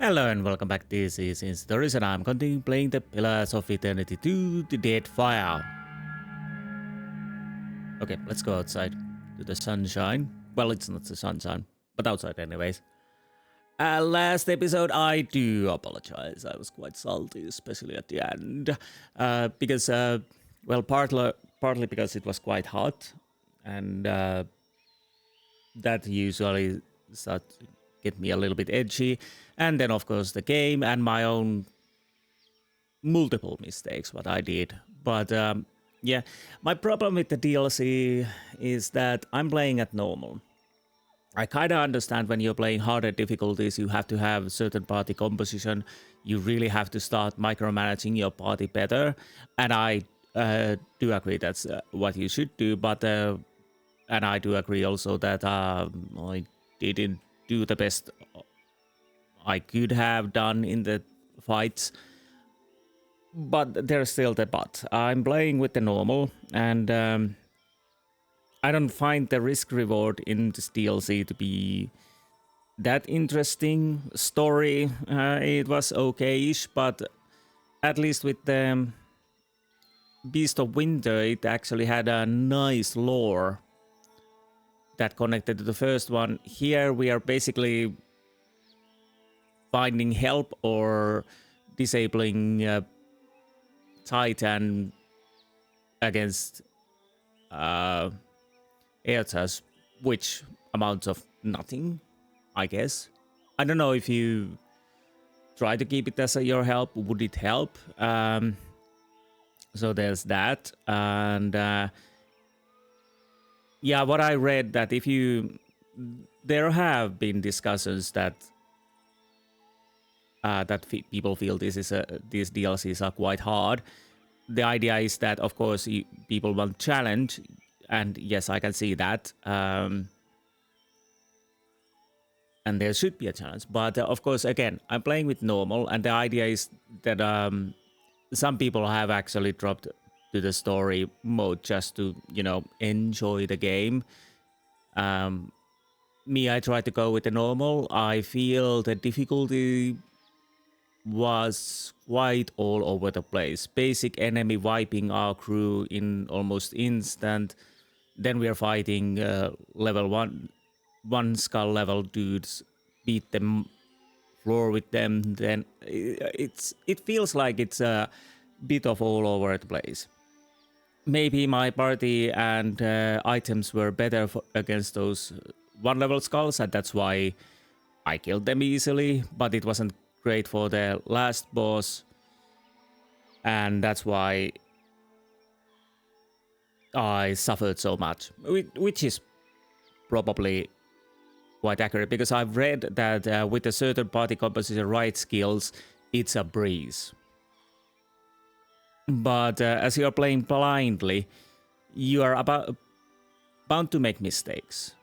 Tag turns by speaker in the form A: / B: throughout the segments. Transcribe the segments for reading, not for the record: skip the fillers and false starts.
A: Hello and welcome back. This is Insti, and I'm continuing playing the Pillars of Eternity 2, the Deadfire. Okay, let's go outside to the sunshine. Well, it's not the sunshine, but outside anyways. Last episode, I do apologize. I was quite salty, especially at the end. Because, well, partly because it was quite hot, and that usually starts to get me a little bit edgy. And then, of course, the game and my own multiple mistakes, what I did. But yeah, my problem with the DLC is that I'm playing at normal. I kind of understand when you're playing harder difficulties, you have to have certain party composition. You really have to start micromanaging your party better. And I do agree that's what you should do. But and I do agree also that I didn't do the best I could have done in the fights. But there's still the but. I'm playing with the normal, and I don't find the risk reward in this DLC to be that interesting. Story, it was okay-ish, but at least with the Beast of Winter, it actually had a nice lore that connected to the first one. Here we are basically finding help or disabling Titan against Eothas, which amounts of nothing, I guess. I don't know if you try to keep it as your help, would it help? So there's that, and yeah, what I read that if you, there have been discussions that people feel these DLCs are quite hard. The idea is that, of course, people want challenge, and yes, I can see that. And there should be a challenge, but of course, again, I'm playing with normal, and the idea is that some people have actually dropped to the story mode just to, enjoy the game. Me, I try to go with the normal. I feel the difficulty was quite all over the place. Basic enemy wiping our crew in almost instant. Then we are fighting level one skull level dudes, beat them, floor with them. Then it feels like it's a bit of all over the place. Maybe my party and items were better against those one level skulls, and that's why I killed them easily, but it wasn't great for the last boss, and that's why I suffered so much, which is probably quite accurate, because I've read that with a certain party composition right skills, it's a breeze. But as you're playing blindly, you are bound to make mistakes,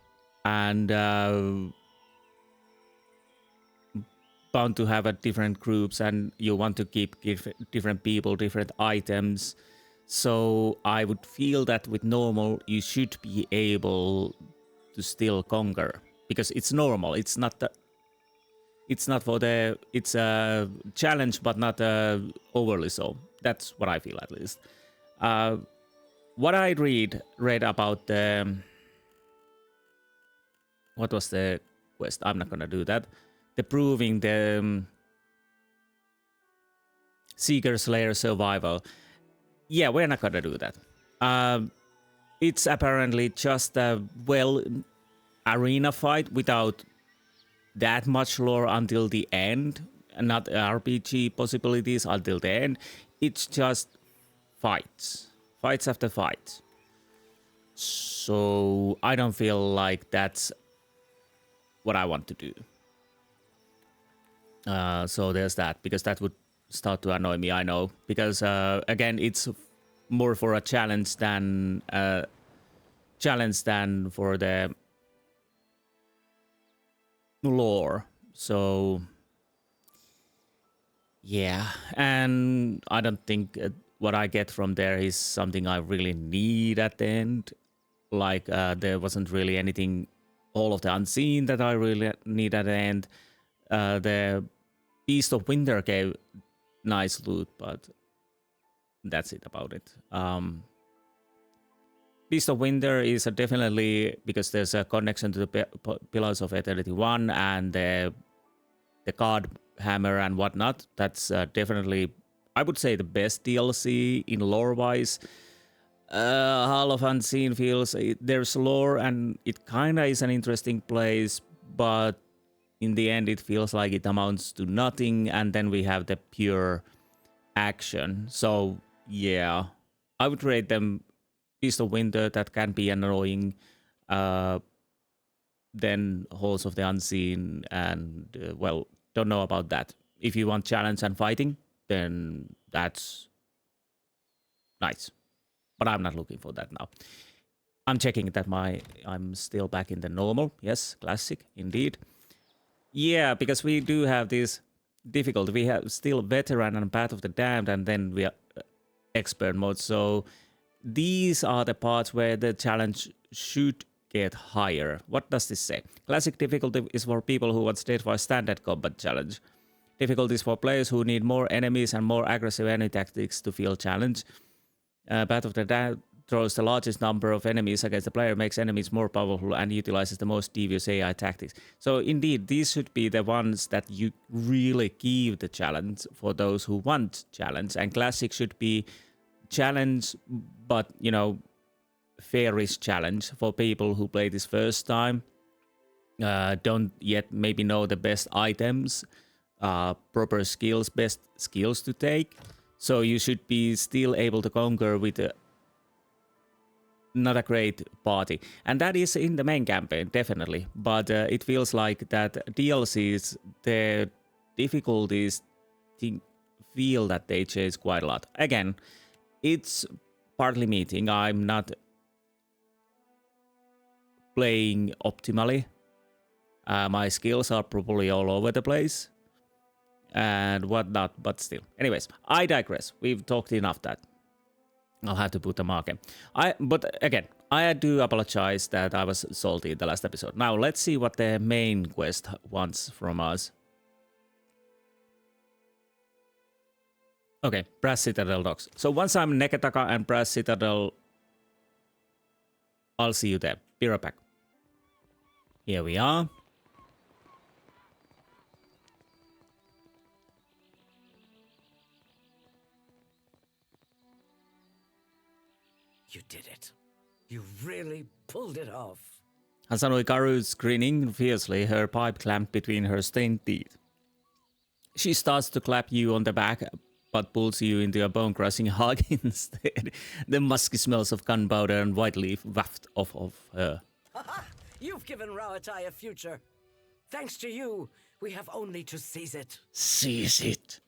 A: and bound to have different groups, and you want to keep different people, different items. So I would feel that with normal, you should be able to still conquer, because it's normal. It's not it's a challenge, but not overly so. That's what I feel, at least. What I read about the, what was the quest? I'm not gonna do that. The proving the Seeker Slayer survival. Yeah, we're not gonna do that. It's apparently just a arena fight without that much lore until the end, and not RPG possibilities until the end. It's just fights after fights. So I don't feel like that's what I want to do. So there's that, because that would start to annoy me, I know, because again, it's more for a challenge than for the lore. So yeah, and I don't think what I get from there is something I really need at the end. Like there wasn't really anything, all of the unseen that I really need at the end. The Beast of Winter gave nice loot, but that's it about it. Beast of Winter is definitely, because there's a connection to the Pillars of Eternity 1 and the God Hammer and whatnot. That's definitely, I would say, the best DLC in lore-wise. Hall of Unseen feels, there's lore and it kinda is an interesting place, but in the end it feels like it amounts to nothing, and then we have the pure action. So yeah, I would rate them Beast of Winter, that can be annoying, then Halls of the Unseen, and well, don't know about that. If you want challenge and fighting, then that's nice. But I'm not looking for that now. I'm checking that I'm still back in the normal. Yes, classic, indeed. Yeah, because we do have this difficulty. We have still veteran and Path of the Damned, and then we are expert mode. So these are the parts where the challenge should get higher. What does this say? Classic difficulty is for people who want Deadfire standard combat challenge. Difficulties for players who need more enemies and more aggressive enemy tactics to feel challenged. Path of the Damned throws the largest number of enemies against the player, makes enemies more powerful, and utilizes the most devious AI tactics. So indeed, these should be the ones that you really give the challenge for those who want challenge. And Classic should be challenge, but, you know, fairish challenge for people who play this first time, don't yet maybe know the best items, proper skills, best skills to take. So you should be still able to conquer with not a great party. And that is in the main campaign, definitely. But it feels like that DLCs, the difficulties feel that they change quite a lot. Again, it's partly meeting. I'm not playing optimally. My skills are probably all over the place and whatnot, but still. Anyways, I digress. We've talked enough that. I'll have to put a marker. But again, I do apologize that I was salty in the last episode. Now, let's see what the main quest wants from us. Okay, Brass Citadel docks. So once I'm Neketaka and Brass Citadel, I'll see you there. Be right back. Here we are.
B: You did it. You really pulled it off.
A: Hasanui Karu's grinning fiercely, her pipe clamped between her stained teeth. She starts to clap you on the back, but pulls you into a bone-crushing hug instead. The musky smells of gunpowder and white leaf waft off of her.
B: You've given Rauatai a future. Thanks to you, we have only to seize it.
A: Seize it.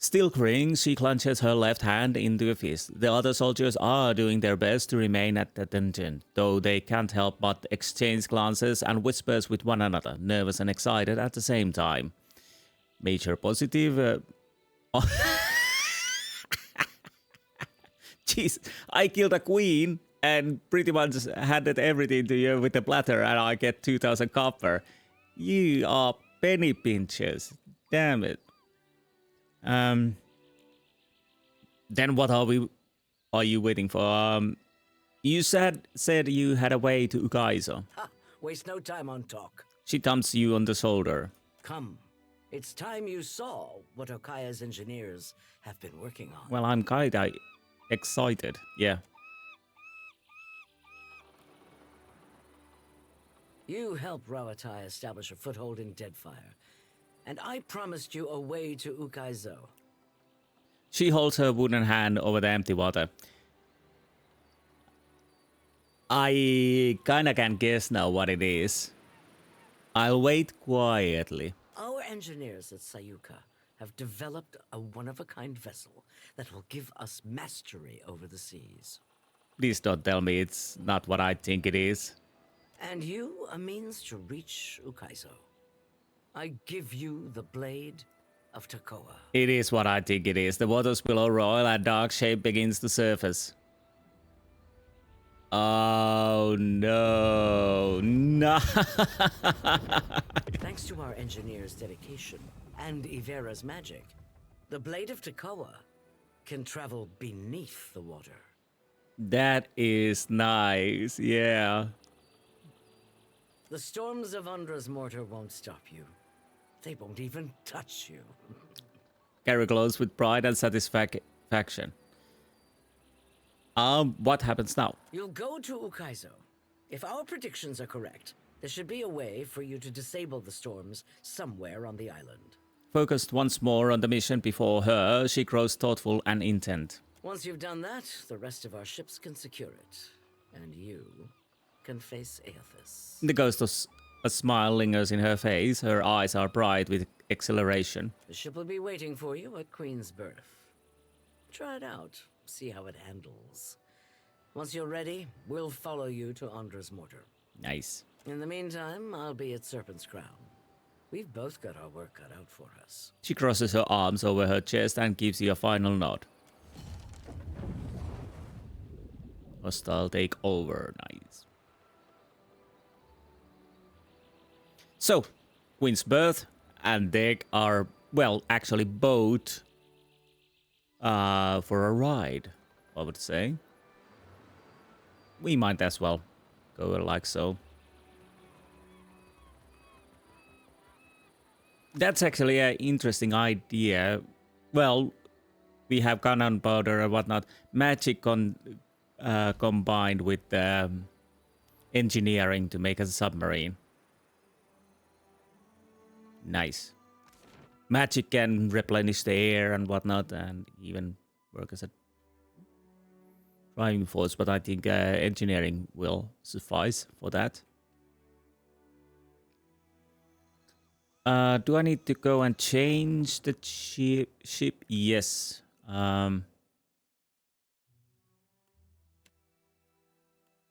A: Still grinning, she clenches her left hand into a fist. The other soldiers are doing their best to remain at attention, though they can't help but exchange glances and whispers with one another, nervous and excited at the same time. Major positive. Jeez, I killed a queen and pretty much handed everything to you with a platter, and I get 2,000 copper. You are penny pinchers. Damn it. Then what are you waiting for? You said you had a way to Ukaizo.
B: Waste no time on talk.
A: She thumps you on the shoulder.
B: Come. It's time you saw what Okaya's engineers have been working on.
A: Well, I'm kinda excited, yeah.
B: You helped Rauatai establish a foothold in Deadfire, and I promised you a way to Ukaizo.
A: She holds her wooden hand over the empty water. I kinda can guess now what it is. I'll wait quietly.
B: Our engineers at Sayuka have developed a one-of-a-kind vessel that will give us mastery over the seas.
A: Please don't tell me it's not what I think it is.
B: And you, a means to reach Ukaizo. I give you the blade of Takoa.
A: It is what I think it is. The waters below roil and dark shape begins to surface. Oh no. No.
B: Thanks to our engineer's dedication and Ivera's magic, the Blade of Tekoa can travel beneath the water.
A: That is nice. Yeah.
B: The storms of Undra's mortar won't stop you. They won't even touch you.
A: Carry glows with pride and satisfaction. What happens now?
B: You'll go to Ukaizo. If our predictions are correct, there should be a way for you to disable the storms somewhere on the island.
A: Focused once more on the mission before her, she grows thoughtful and intent.
B: Once you've done that, the rest of our ships can secure it. And you can face Eothas.
A: The ghost of a smile lingers in her face. Her eyes are bright with exhilaration.
B: The ship will be waiting for you at Queen's Berth. Try it out. See how it handles. Once you're ready, we'll follow you to Andra's mortar.
A: Nice.
B: In the meantime, I'll be at Serpent's Crown. We've both got our work cut out for us.
A: She crosses her arms over her chest and gives you a final nod. Hostile take over. Nice. So, Queen's Berth and Deck are, well, actually both for a ride, I would say. We might as well go like so. That's actually an interesting idea. Well, we have gunpowder and whatnot. Magic combined with engineering to make a submarine. Nice. Magic can replenish the air and whatnot, and even work as a driving force, but I think engineering will suffice for that. Do I need to go and change the ship? Yes.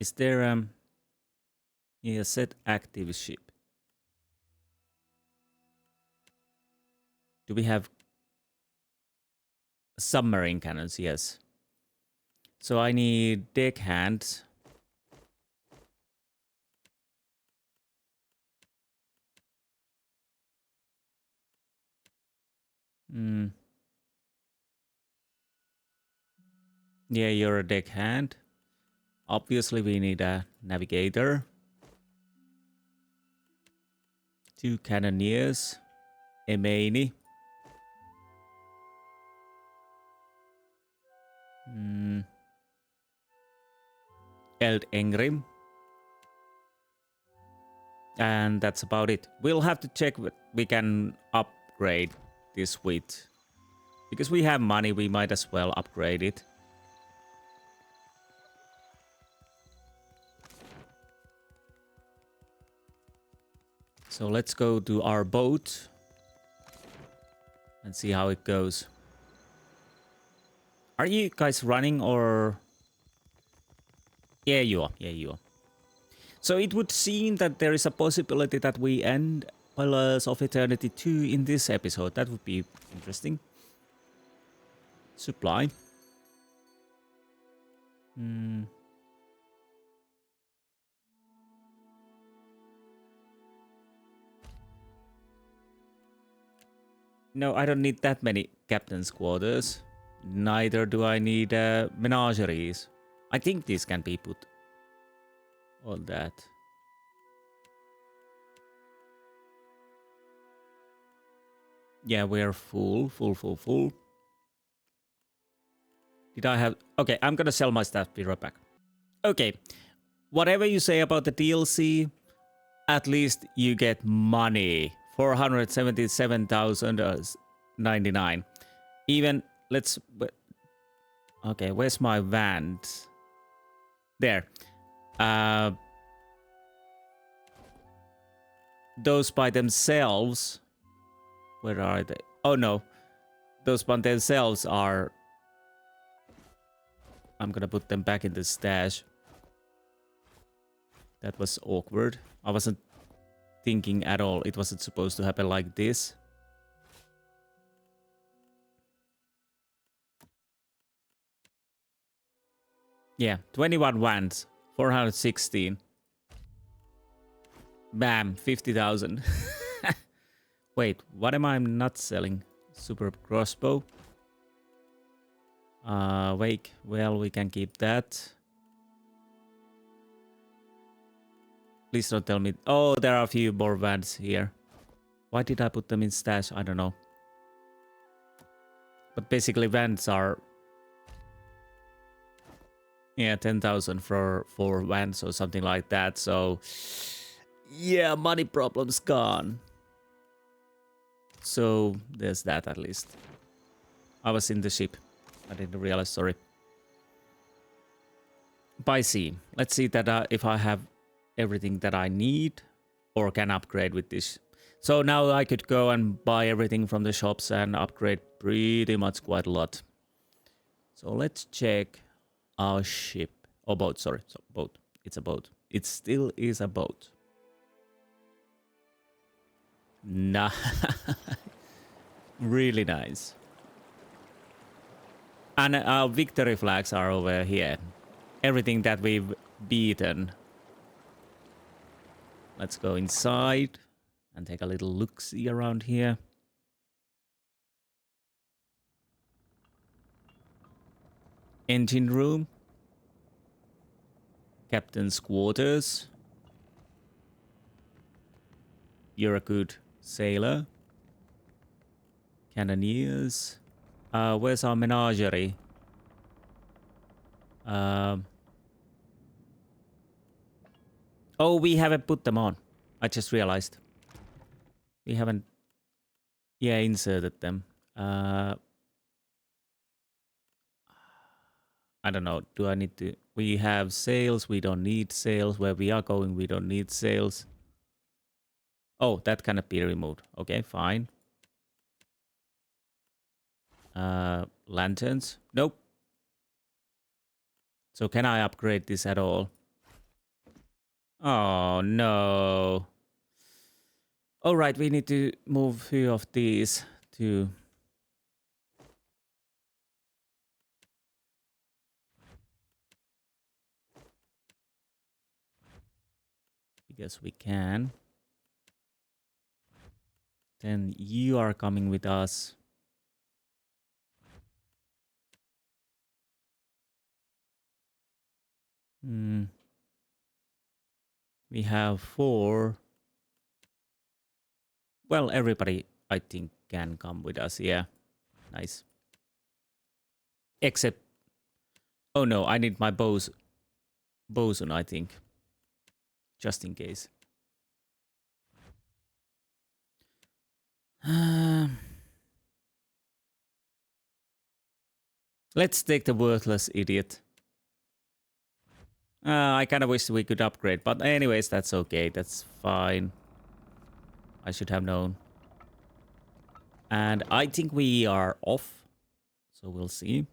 A: Is there yeah, set active ship? Do we have submarine cannons? Yes. So I need deckhand. Yeah, you're a deckhand. Obviously, we need a navigator. 2 cannoneers. A maini. Eld Engrim. And that's about it. We'll have to check what we can upgrade this with. Because we have money, we might as well upgrade it. So let's go to our boat and see how it goes. Are you guys running or... Yeah, you are. Yeah, you are. So it would seem that there is a possibility that we end Pillars of Eternity 2 in this episode. That would be interesting. Supply. No, I don't need that many captain's quarters. Neither do I need menageries. I think these can be put on that. Yeah, we're full. Did I have... Okay, I'm gonna sell my stuff. Be right back. Okay, whatever you say about the DLC, at least you get money. 477,099. Even, let's... Okay, where's my van? There. Those by themselves... Where are they? Oh no. Those by themselves are... I'm gonna put them back in the stash. That was awkward. I wasn't thinking at all. It wasn't supposed to happen like this. Yeah, 21 wands. 416. Bam, 50,000. Wait, what am I not selling? Superb crossbow. Wake, well, we can keep that. Please don't tell me. Oh, there are a few more vans here. Why did I put them in stash? I don't know. But basically vans are... Yeah, 10,000 for vans or something like that. So, yeah, money problems gone. So, there's that at least. I was in the ship. I didn't realize, sorry. By sea. Let's see that if I have everything that I need or can upgrade with this. So now I could go and buy everything from the shops and upgrade pretty much quite a lot. So let's check our ship. Oh, boat, sorry. So, boat. It's a boat. It still is a boat. Nah. Really nice. And our victory flags are over here. Everything that we've beaten. Let's go inside and take a little look-see around here. Engine room. Captain's quarters. You're a good sailor. Cannoneers. Where's our menagerie? Oh, we haven't put them on. I just realized. We haven't... Yeah, inserted them. I don't know. Do I need to... We have sails. We don't need sails. Where we are going, we don't need sails. Oh, that cannot be removed. Okay, fine. Lanterns? Nope. So can I upgrade this at all? Oh, no. All right, we need to move a few of these to... Because we can. Then you are coming with us. We have 4. Well, everybody, I think, can come with us. Yeah, nice. Except... Oh no, I need my bosun, I think. Just in case. Let's take the worthless idiot. I kind of wish we could upgrade, but anyways, that's okay. That's fine. I should have known. And I think we are off. So we'll see.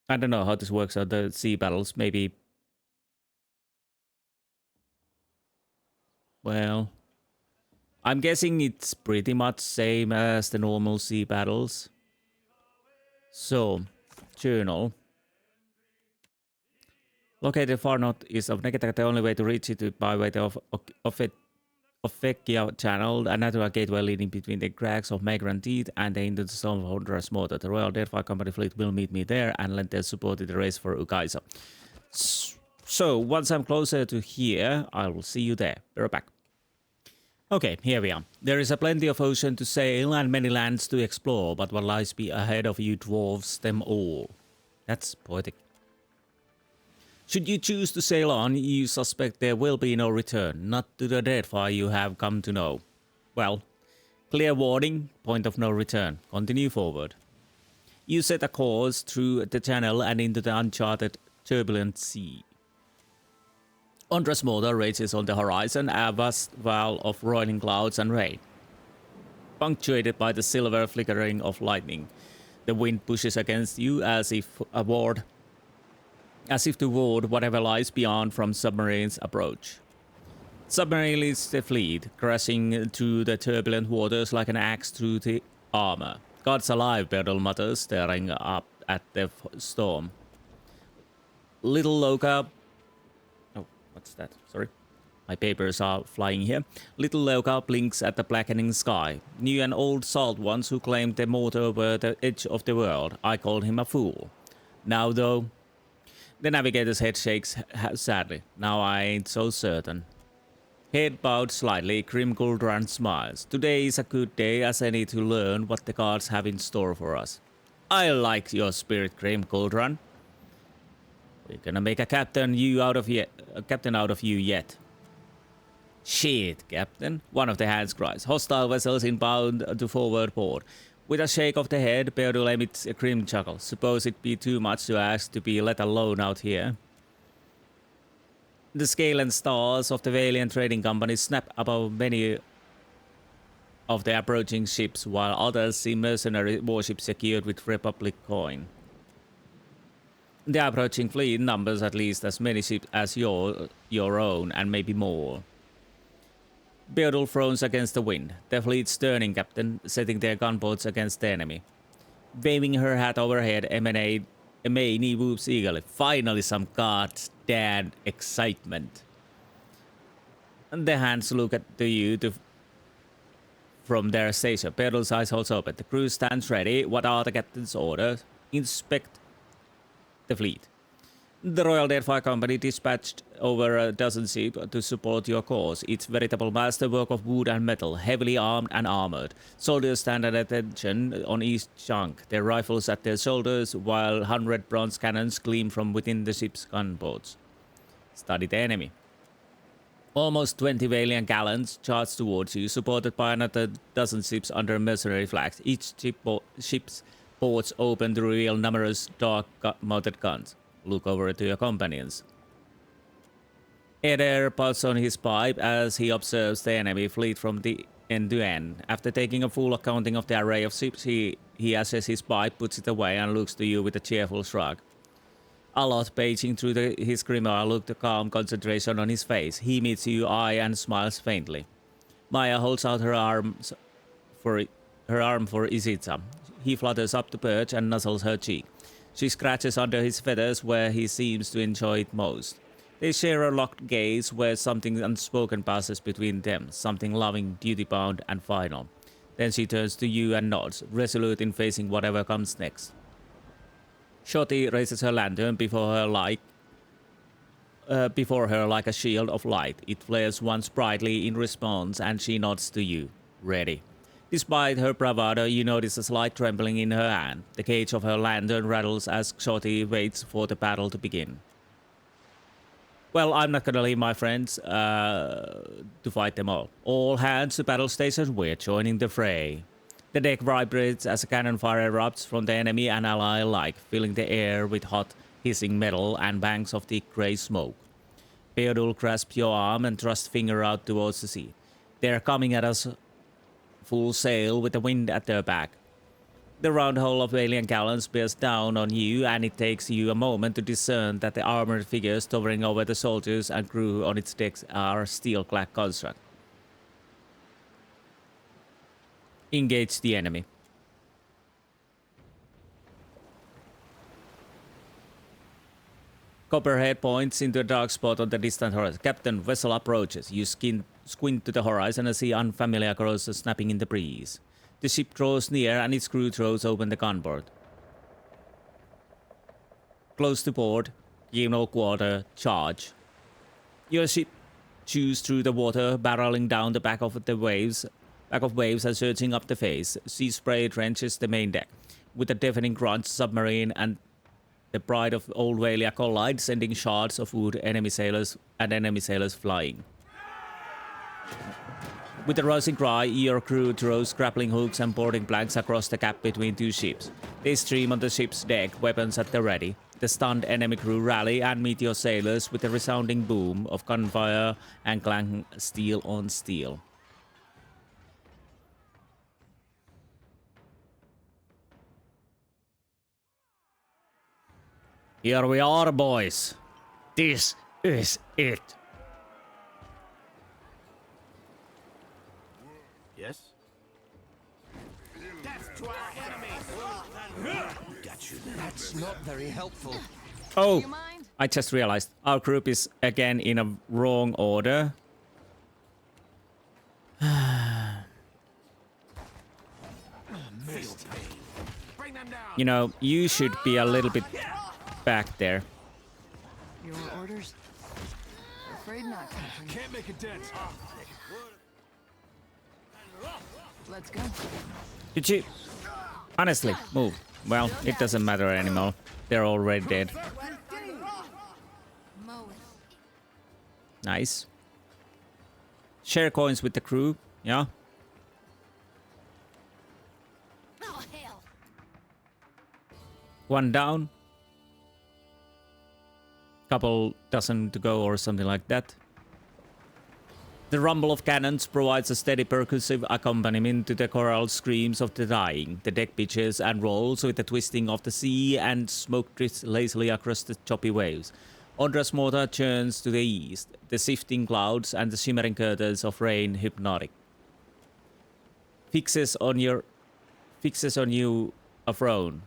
A: I don't know how this works out, the sea battles. Maybe... Well... I'm guessing it's pretty much same as the normal sea battles. So, journal. Located far northeast of Neketaka, the only way to reach it is by way of Ofekia Channel, a natural gateway leading between the cracks of Migrant Teeth and into the Storm of Honduras Mortar. The Royal Deadfire Company fleet will meet me there and lend their support in the race for Ukaizo. So, once I'm closer to here, I will see you there. Be right back. Okay, here we are. There is a plenty of ocean to sail and many lands to explore, but what lies ahead of you dwarfs them all. That's poetic. Should you choose to sail on, you suspect there will be no return, not to the Deadfire you have come to know. Well, clear warning, point of no return. Continue forward. You set a course through the channel and into the uncharted, turbulent sea. Honduras Mortar rages on the horizon, a vast wall of roiling clouds and rain, punctuated by the silver flickering of lightning. The wind pushes against you as if to ward whatever lies beyond from submarines' approach. Submarine leads the fleet, crashing through the turbulent waters like an axe through the armor. God's alive, Beardle mutters, staring up at the storm. Little Loka... Oh, what's that? Sorry. My papers are flying here. Little Loka blinks at the blackening sky. Knew an old salt once who claimed the mortar were the edge of the world. I called him a fool. Now, though... The navigator's head shakes sadly. Now I ain't so certain. Head bowed slightly, Grim Guldran smiles. Today is a good day as any to learn what the gods have in store for us. I like your spirit, Grim Guldran. We're gonna make a captain out of you yet. Shit, Captain. One of the hands cries. Hostile vessels inbound to forward port. With a shake of the head, Beardle emits a grim chuckle. Suppose it be too much to ask to be let alone out here. The scale and stars of the Vailian trading company snap above many of the approaching ships, while others see mercenary warships secured with Republic coin. The approaching fleet numbers at least as many ships as your own, and maybe more. Beardle frowns against the wind. The fleet's turning, Captain, setting their gunboats against the enemy. Waving her hat overhead, Emaini whoops eagerly. Finally some goddamn excitement. And the hands look at you from their station. Beardle's eyes holds open. The crew stands ready. What are the captain's orders? Inspect the fleet. The Royal Deadfire Company dispatched over a dozen ships to support your cause. It's veritable masterwork of wood and metal, heavily armed and armored. Soldiers stand at attention on each chunk, their rifles at their shoulders, while 100 bronze cannons gleam from within the ship's gunboats. Study the enemy. Almost 20 Vailian gallants charge towards you, supported by another dozen ships under mercenary flags. Each ship's ports open to reveal numerous dark-mounted guns. Look over to your companions. Eder puffs on his pipe as he observes the enemy fleet from the end to end. After taking a full accounting of the array of ships, he assesses his pipe, puts it away, and looks to you with a cheerful shrug. Alot, paging through his grimoire, looked a calm concentration on his face. He meets you eye and smiles faintly. Maya holds out her arm for Isitsa. He flutters up to perch and nuzzles her cheek. She scratches under his feathers where he seems to enjoy it most. They share a locked gaze where something unspoken passes between them, something loving, duty-bound, and final. Then she turns to you and nods, resolute in facing whatever comes next. Shotty raises her lantern before her like a shield of light. It flares once brightly in response, and she nods to you, ready. Despite her bravado, you notice a slight trembling in her hand. The cage of her lantern rattles as Shotty waits for the battle to begin. Well, I'm not gonna leave my friends to fight them all. All hands to battle stations, we're joining the fray. The deck vibrates as a cannon fire erupts from the enemy and ally alike, filling the air with hot, hissing metal and banks of thick grey smoke. Beardle grasps your arm and thrusts finger out towards the sea. They're coming at us full sail with the wind at their back. The round hull of Vailian gallants bears down on you, and it takes you a moment to discern that the armored figures towering over the soldiers and crew on its decks are steel-clad construct. Engage the enemy. Copperhead points into a dark spot on the distant horizon. Captain, vessel approaches. You squint to the horizon and see unfamiliar colors snapping in the breeze. The ship draws near and its crew throws open the gunboard. Close to port, give no quarter, charge. Your ship chews through the water, barreling down the back of waves and surging up the face. Sea spray drenches the main deck. With a deafening crunch, submarine and the Bride of Old Valia collide, sending shards of wood enemy sailors flying. With a rousing cry, your crew throws grappling hooks and boarding planks across the gap between two ships. They stream on the ship's deck, weapons at the ready. The stunned enemy crew rally and meet your sailors with a resounding boom of gunfire and clank steel on steel. Here we are, boys. This is it.
C: Yes? Death to our enemies! That's not very helpful.
A: Oh, I just realized our group is again in a wrong order. You know, you should be a little bit back there.
D: Your orders? Afraid not, Captain.
C: Can't make a dent.
D: Let's go.
A: Did you honestly move? Well, it doesn't matter anymore. They're already dead. Nice. Share coins with the crew, yeah?
D: Oh, hell.
A: One down. Couple dozen to go or something like that. The rumble of cannons provides a steady percussive accompaniment to the choral screams of the dying. The deck pitches and rolls with the twisting of the sea, and smoke drifts lazily across the choppy waves. Ondra's mortar churns to the east, the sifting clouds and the shimmering curtains of rain hypnotic. Fixes on you a frown.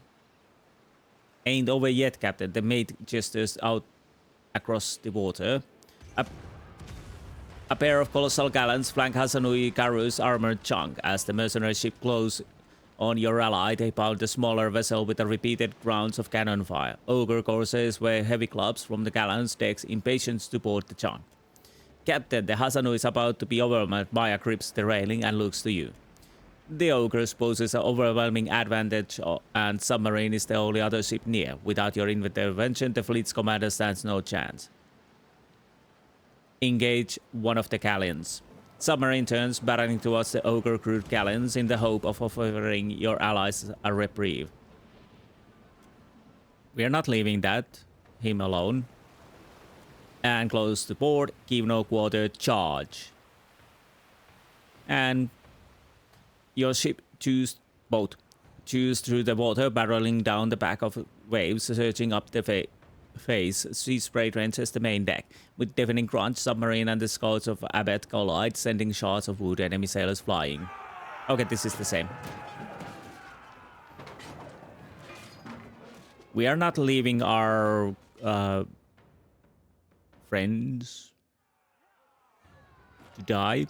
A: Ain't over yet, Captain. The mate gestures out across the water. A pair of colossal gallants flank Hasanui Karu's armored chunk. As the mercenary ship close on your ally, they pound the smaller vessel with the repeated rounds of cannon fire. Ogre corsairs wave heavy clubs from the gallants' decks, impatient to board the chunk. Captain, the Hasanui is about to be overwhelmed. Maya grips the railing and looks to you. The ogre poses an overwhelming advantage, and submarine is the only other ship near. Without your intervention, the fleet's commander stands no chance. Engage one of the galleons. Submarine turns, barreling towards the ogre-crewed galleons in the hope of offering your allies a reprieve. We are not leaving him alone. And close to port, give no quarter, charge. And your ship choose through the water, barreling down the back of waves, surging up the face. Sea spray drenches the main deck. With deafening crunch, submarine and the scouts of Abbott collide, sending shards of wood enemy sailors flying. Okay, this is the same. We are not leaving our friends to die.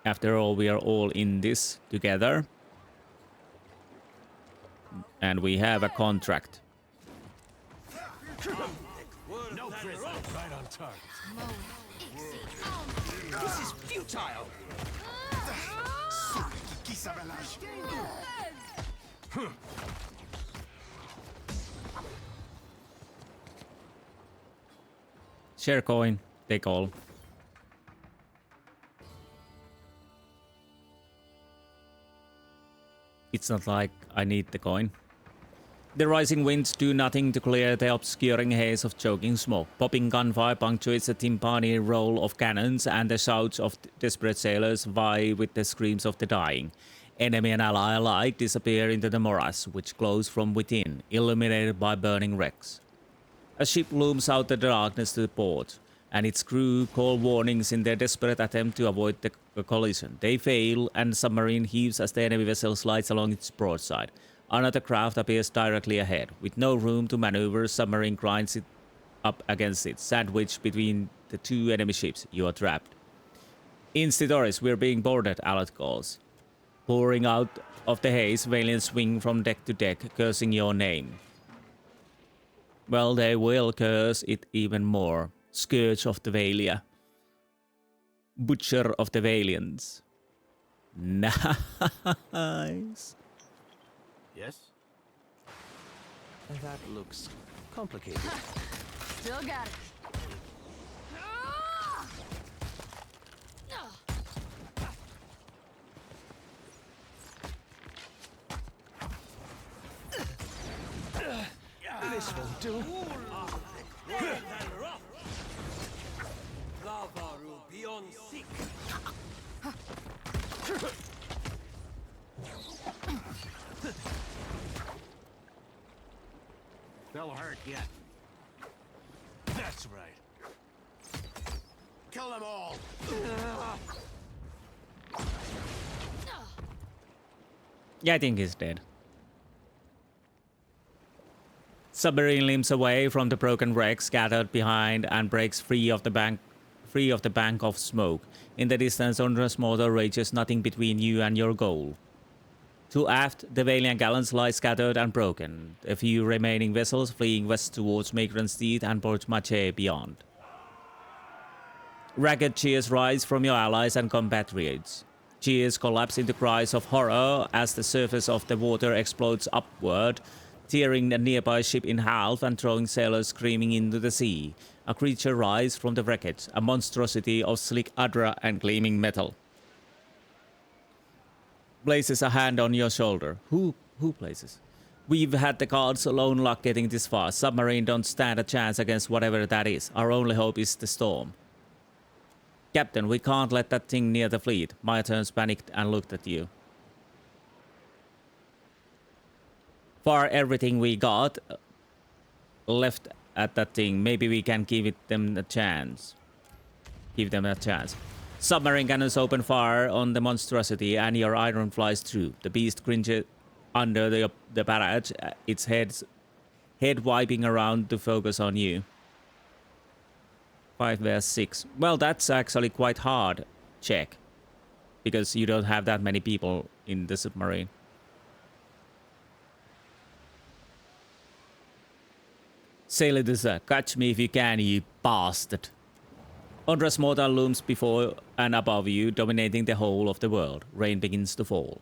A: After all, we are all in this together. And we have a contract.
C: No prison. Right on target. This is futile.
A: Share coin, take all. It's not like I need the coin. The rising winds do nothing to clear the obscuring haze of choking smoke. Popping gunfire punctuates the timpani roll of cannons, and the shouts of desperate sailors vie with the screams of the dying. Enemy and ally alike disappear into the morass, which glows from within, illuminated by burning wrecks. A ship looms out of the darkness to the port, and its crew call warnings in their desperate attempt to avoid the collision. They fail, and the submarine heaves as the enemy vessel slides along its broadside. Another craft appears directly ahead. With no room to maneuver, submarine grinds it up against it. Sandwiched between the two enemy ships, you are trapped. Insti, we're being boarded, Alert calls. Pouring out of the haze, Vailians swing from deck to deck, cursing your name. Well, they will curse it even more. Scourge of the Vailia. Butcher of the Vailians. Nice.
C: Yes? That looks complicated.
D: Still got it.
C: This will do. They'll hurt yet. That's right. Kill them all.
A: Yeah, I think he's dead. Submarine limps away from the broken wreck scattered behind and breaks free of the bank of smoke. In the distance, Ondra's motor rages, nothing between you and your goal. To aft, the Vailian gallants lie scattered and broken. A few remaining vessels fleeing west towards Maigran's Teeth and Port Mache beyond. Ragged cheers rise from your allies and compatriots. Cheers collapse into cries of horror as the surface of the water explodes upward, tearing a nearby ship in half and throwing sailors screaming into the sea. A creature rises from the wreckage, a monstrosity of slick adra and gleaming metal. Places a hand on your shoulder. Who places? We've had the gods' alone luck getting this far. Submarine don't stand a chance against whatever that is. Our only hope is the storm. Captain, we can't let that thing near the fleet. Maya turns panicked and looked at you. For everything we got left at that thing, maybe we can give them a chance. Give them a chance. Submarine cannons open fire on the monstrosity and your iron flies through. The beast cringes under the barrage, its head wiping around to focus on you. 5 vs 6. Well, that's actually quite hard check. Because you don't have that many people in the submarine. Sailor Disa, catch me if you can, you bastard. Ondra's mortar looms before and above you, dominating the whole of the world. Rain begins to fall.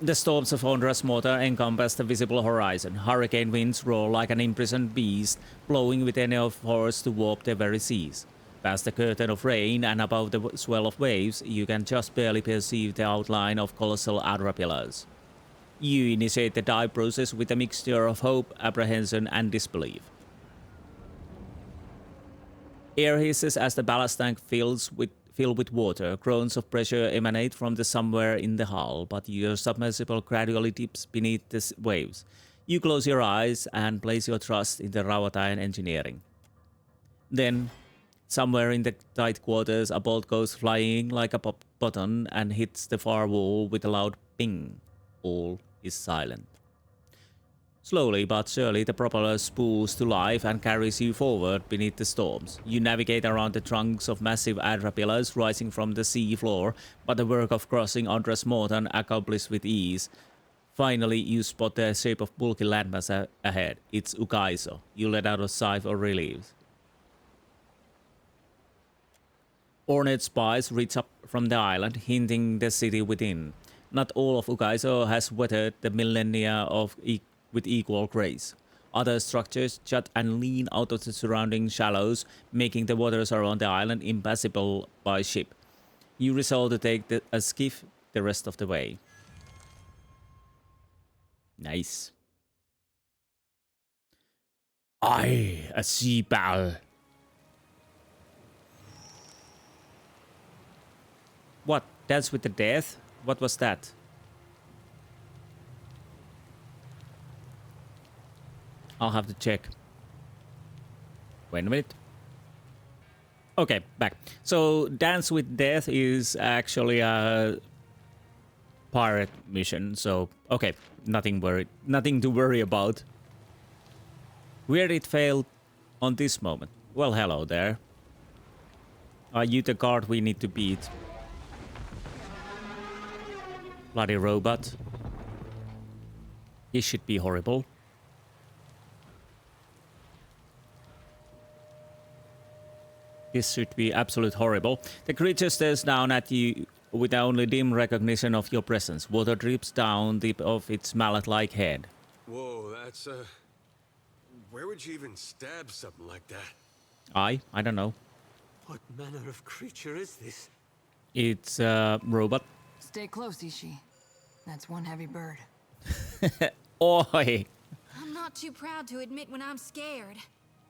A: The storms of Ondra's mortar encompass the visible horizon. Hurricane winds roar like an imprisoned beast, blowing with enough force to warp the very seas. Past the curtain of rain and above the swell of waves, you can just barely perceive the outline of colossal adra pillars. You initiate the dive process with a mixture of hope, apprehension, and disbelief. Air hisses as the ballast tank fills with water. Groans of pressure emanate from the somewhere in the hull, but your submersible gradually dips beneath the waves. You close your eyes and place your trust in the Rawatayan engineering. Then, somewhere in the tight quarters, a bolt goes flying like a pop button and hits the far wall with a loud ping. All is silent. Slowly but surely, the propeller spools to life and carries you forward beneath the storms. You navigate around the trunks of massive adra pillars rising from the sea floor, but the work of crossing Ondra's Morton accomplished with ease. Finally, you spot the shape of bulky landmass ahead. It's Ukaizo. You let out a sigh of relief. Ornate spires reach up from the island, hinting the city within. Not all of Ukaizo has weathered the millennia with equal grace. Other structures jut and lean out of the surrounding shallows, making the waters around the island impassable by ship. You resolve to take a skiff the rest of the way. Nice. Aye, a sea battle. What? Dance with the Death? What was that? I'll have to check. Wait a minute. Okay, back. So, Dance with Death is actually a pirate mission. So, okay, nothing to worry about. Where it failed on this moment? Well, hello there. Are you the guard we need to beat? Bloody robot. This should be horrible. This should be absolute horrible. The creature stares down at you with only dim recognition of your presence. Water drips down the tip of its mallet-like head.
E: Whoa, that's where would you even stab something like that?
A: I don't know.
E: What manner of creature is this?
A: It's a robot.
D: Stay close, Ishi. That's one heavy bird.
A: Oi!
F: I'm not too proud to admit when I'm scared.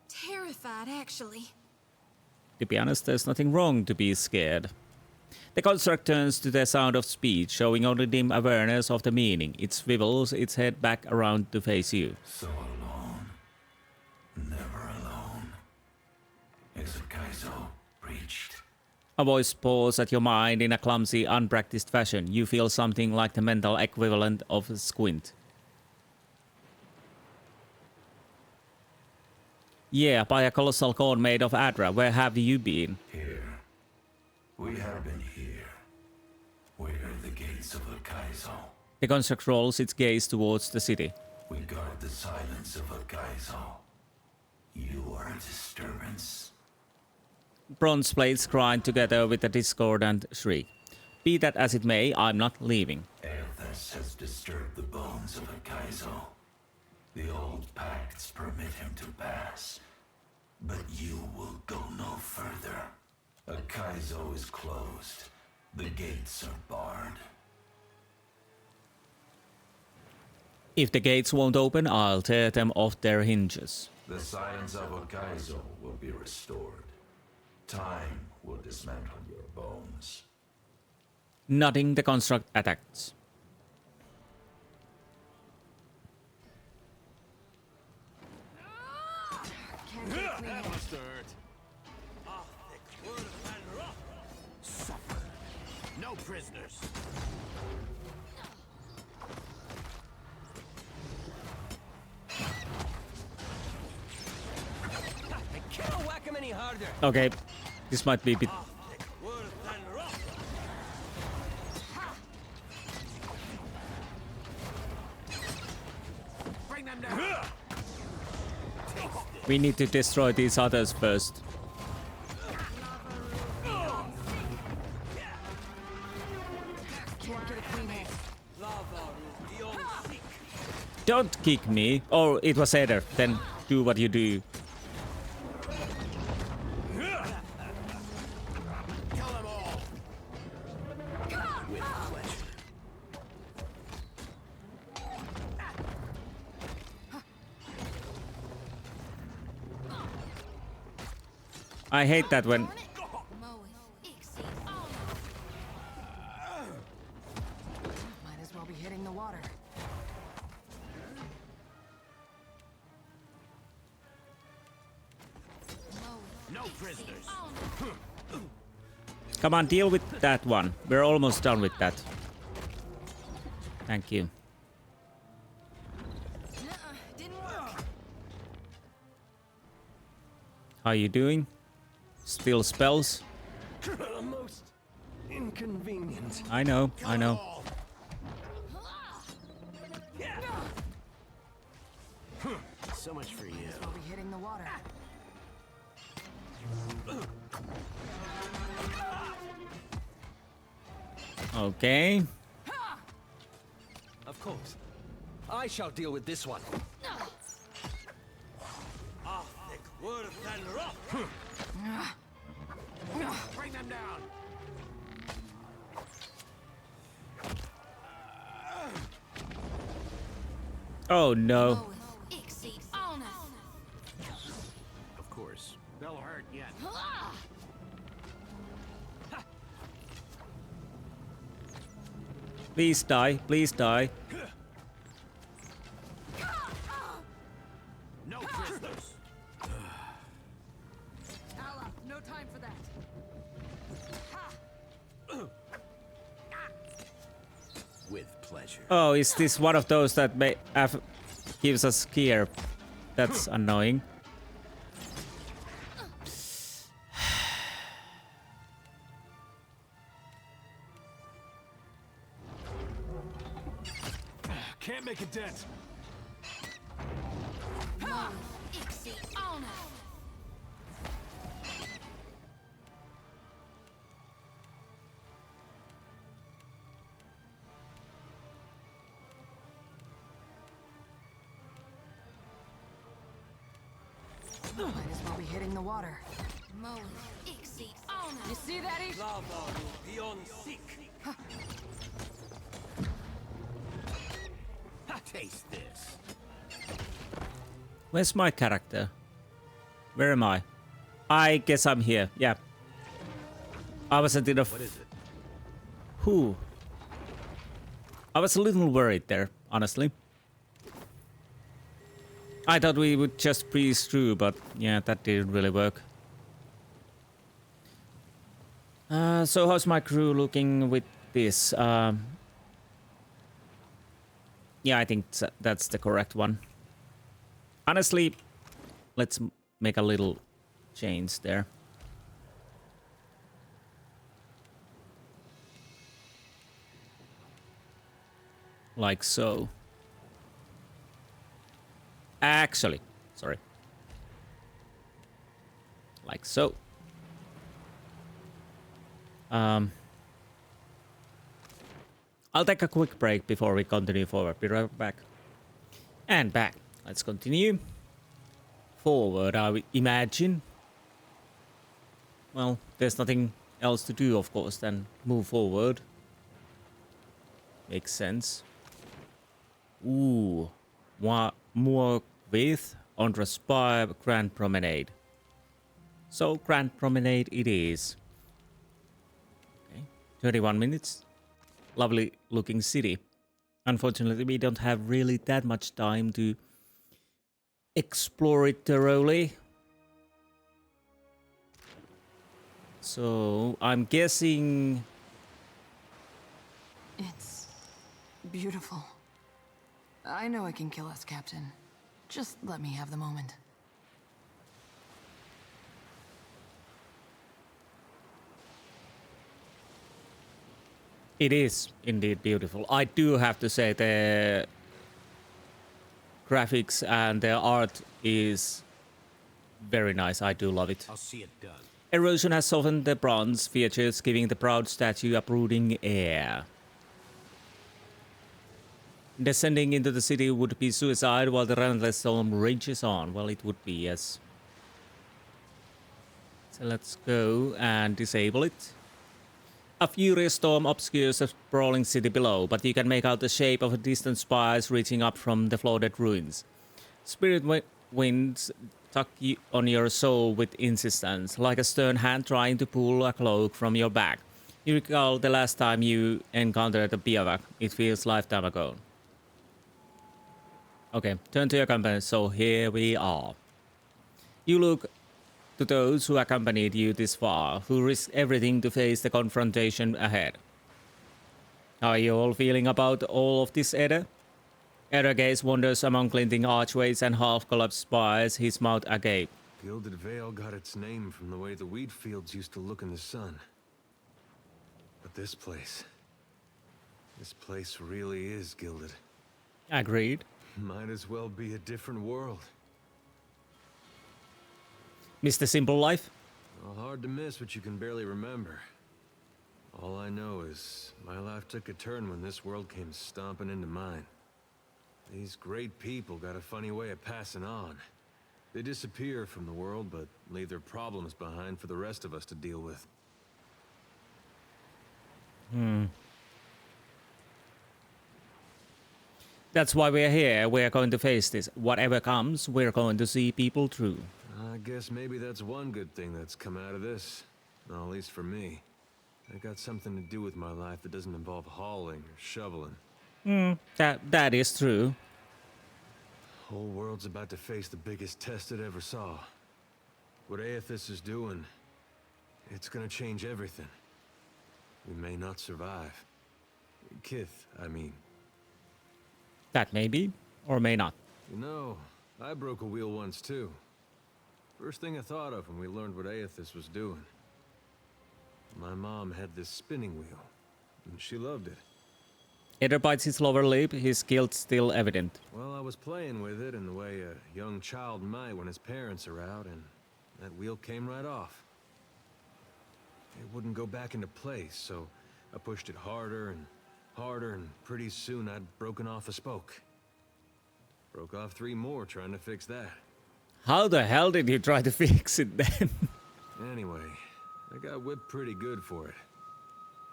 F: Terrified, actually.
A: To be honest, there's nothing wrong to be scared. The construct turns to the sound of speech, showing only dim awareness of the meaning. It swivels its head back around to face you.
C: So alone. Never alone. Is Ukaizo reached?
A: A voice paws at your mind in a clumsy, unpracticed fashion. You feel something like the mental equivalent of a squint. Yeah, by a colossal cone made of Adra. Where have you been?
G: Here. We have been here. Where are the gates of Ukaizo?
A: The construct rolls its gaze towards the city.
G: We guard the silence of Ukaizo. You are a disturbance.
A: Bronze blades grind together with a discordant shriek. Be that as it may, I'm not leaving.
G: Eothas has disturbed the bones of Ukaizo. The old pacts permit him to pass. But you will go no further. Ukaizo is closed. The gates are barred.
A: If the gates won't open, I'll tear them off their hinges.
G: The silence of Ukaizo will be restored. Time will dismantle your bones.
A: Nodding, the construct attacks.
C: Suffer. No prisoners. I can't whack him any harder.
A: Okay, this might be a bit...
C: Bring them down.
A: We need to destroy these others first.
D: Can't get a clean hit.
A: Don't kick me. Oh, it was Eder. Then do what you do.
C: Kill them all. With pleasure.
A: I hate that when...
D: Might as well be hitting the water.
C: No prisoners.
A: Come on, deal with that one. We're almost done with that. Thank you.
F: Didn't work.
A: How you doing? Still spells?
C: Most inconvenient.
A: I know, I know.
C: So much for you.
D: We'll be hitting the water.
A: Okay.
C: Of course. I shall deal with this one. Bring them down.
A: Oh no.
C: Of course. They'll hurt yet.
A: Please die, please die.
C: No prisoners.
D: Allah, no time for that.
C: With pleasure.
A: Oh, is this one of those that gives us gear? That's annoying.
C: Can't make a dent.
D: Might as well be hitting the water. You see that, Ish?
C: Taste this.
A: Where's my character? Where am I? I guess I'm here. Yeah. I wasn't enough.
C: What is it?
A: Who? I was a little worried there, honestly. I thought we would just breeze through, but yeah, that didn't really work. So how's my crew looking with this? Yeah, I think that's the correct one. Honestly, let's make a little change there. Like so. Actually, sorry. Like so. I'll take a quick break before we continue forward. Be right back. And back. Let's continue. Forward, I would imagine. Well, there's nothing else to do, of course, than move forward. Makes sense. Ooh. More with Ondra Spy Grand Promenade. So, Grand Promenade it is. Okay. 31 minutes. Lovely looking city. Unfortunately, we don't have really that much time to explore it thoroughly. So, I'm guessing...
D: It's beautiful. I know I can kill us, Captain. Just let me have the moment.
A: It is indeed beautiful. I do have to say the graphics and the art is very nice. I do love it.
C: I'll see it done.
A: Erosion has softened the bronze features, giving the proud statue a brooding air. Descending into the city would be suicide while the relentless storm rages on. Well, it would be, yes. So let's go and disable it. A furious storm obscures the sprawling city below, but you can make out the shape of distant spires reaching up from the flooded ruins. Spirit winds tug you on your soul with insistence, like a stern hand trying to pull a cloak from your back. You recall the last time you encountered a bivouac. It feels a lifetime ago. Okay, turn to your company, so here we are. You look to those who accompanied you this far, who risk everything to face the confrontation ahead. How are you all feeling about all of this, Edda? Edda gaze wanders among glinting archways and half-collapsed spires, his mouth agape.
E: Gilded Vale got its name from the way the wheat fields used to look in the sun. But this place really is gilded.
A: Agreed.
E: Might as well be a different world.
A: Mr. Simple Life?
E: Well, hard to miss what you can barely remember. All I know is my life took a turn when this world came stomping into mine. These great people got a funny way of passing on. They disappear from the world, but leave their problems behind for the rest of us to deal with.
A: That's why we're here. We're going to face this. Whatever comes, we're going to see people through.
E: I guess maybe that's one good thing that's come out of this. Well, at least for me. I got something to do with my life that doesn't involve hauling or shoveling.
A: That is true.
E: Whole world's about to face the biggest test it ever saw. What Eothas is doing, it's gonna change everything. We may not survive. Kith, I mean.
A: That may be, or may not.
E: You know, I broke a wheel once too. First thing I thought of when we learned what Eothas was doing. My mom had this spinning wheel, and she loved it.
A: Eder bites his lower lip, his guilt still evident.
E: Well, I was playing with it in the way a young child might when his parents are out, and that wheel came right off. It wouldn't go back into place, so I pushed it harder, and pretty soon I'd broken off a spoke. Broke off 3 more trying to fix that.
A: How the hell did you try to fix it then?
E: Anyway, I got whipped pretty good for it.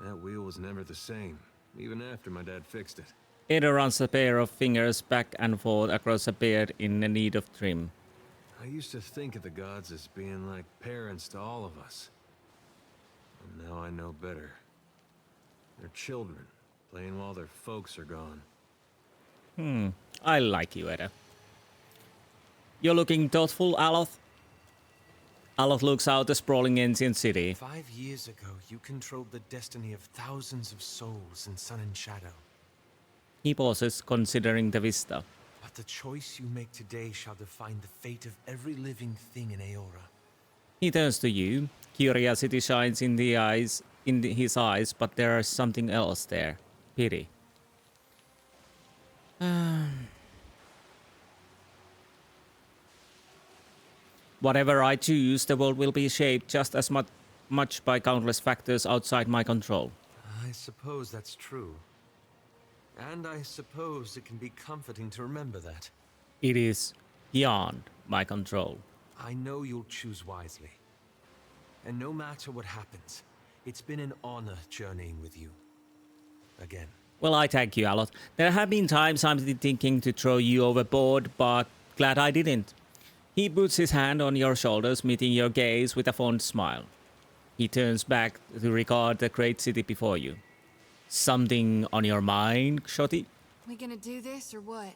E: That wheel was never the same, even after my dad fixed it.
A: Eder runs a pair of fingers back and forth across a beard in need of trim.
E: I used to think of the gods as being like parents to all of us. And now I know better. They're children, playing while their folks are gone.
A: I like you, Eder. You're looking thoughtful, Aloth? Aloth looks out the sprawling ancient city.
C: 5 years ago, you controlled the destiny of thousands of souls in Sun and Shadow.
A: He pauses, considering the vista.
E: But the choice you make today shall define the fate of every living thing in Eora.
A: He turns to you. Curiosity shines in his eyes, but there is something else there. Pity. Whatever I choose, the world will be shaped just as much by countless factors outside my control.
E: I suppose that's true. And I suppose it can be comforting to remember that.
A: It is beyond my control.
E: I know you'll choose wisely. And no matter what happens, it's been an honor journeying with you. Again.
A: Well, I thank you a lot. There have been times I'm thinking to throw you overboard, but glad I didn't. He puts his hand on your shoulders, meeting your gaze with a fond smile. He turns back to regard the great city before you. Something on your mind, Shoti?
F: We gonna do this or what?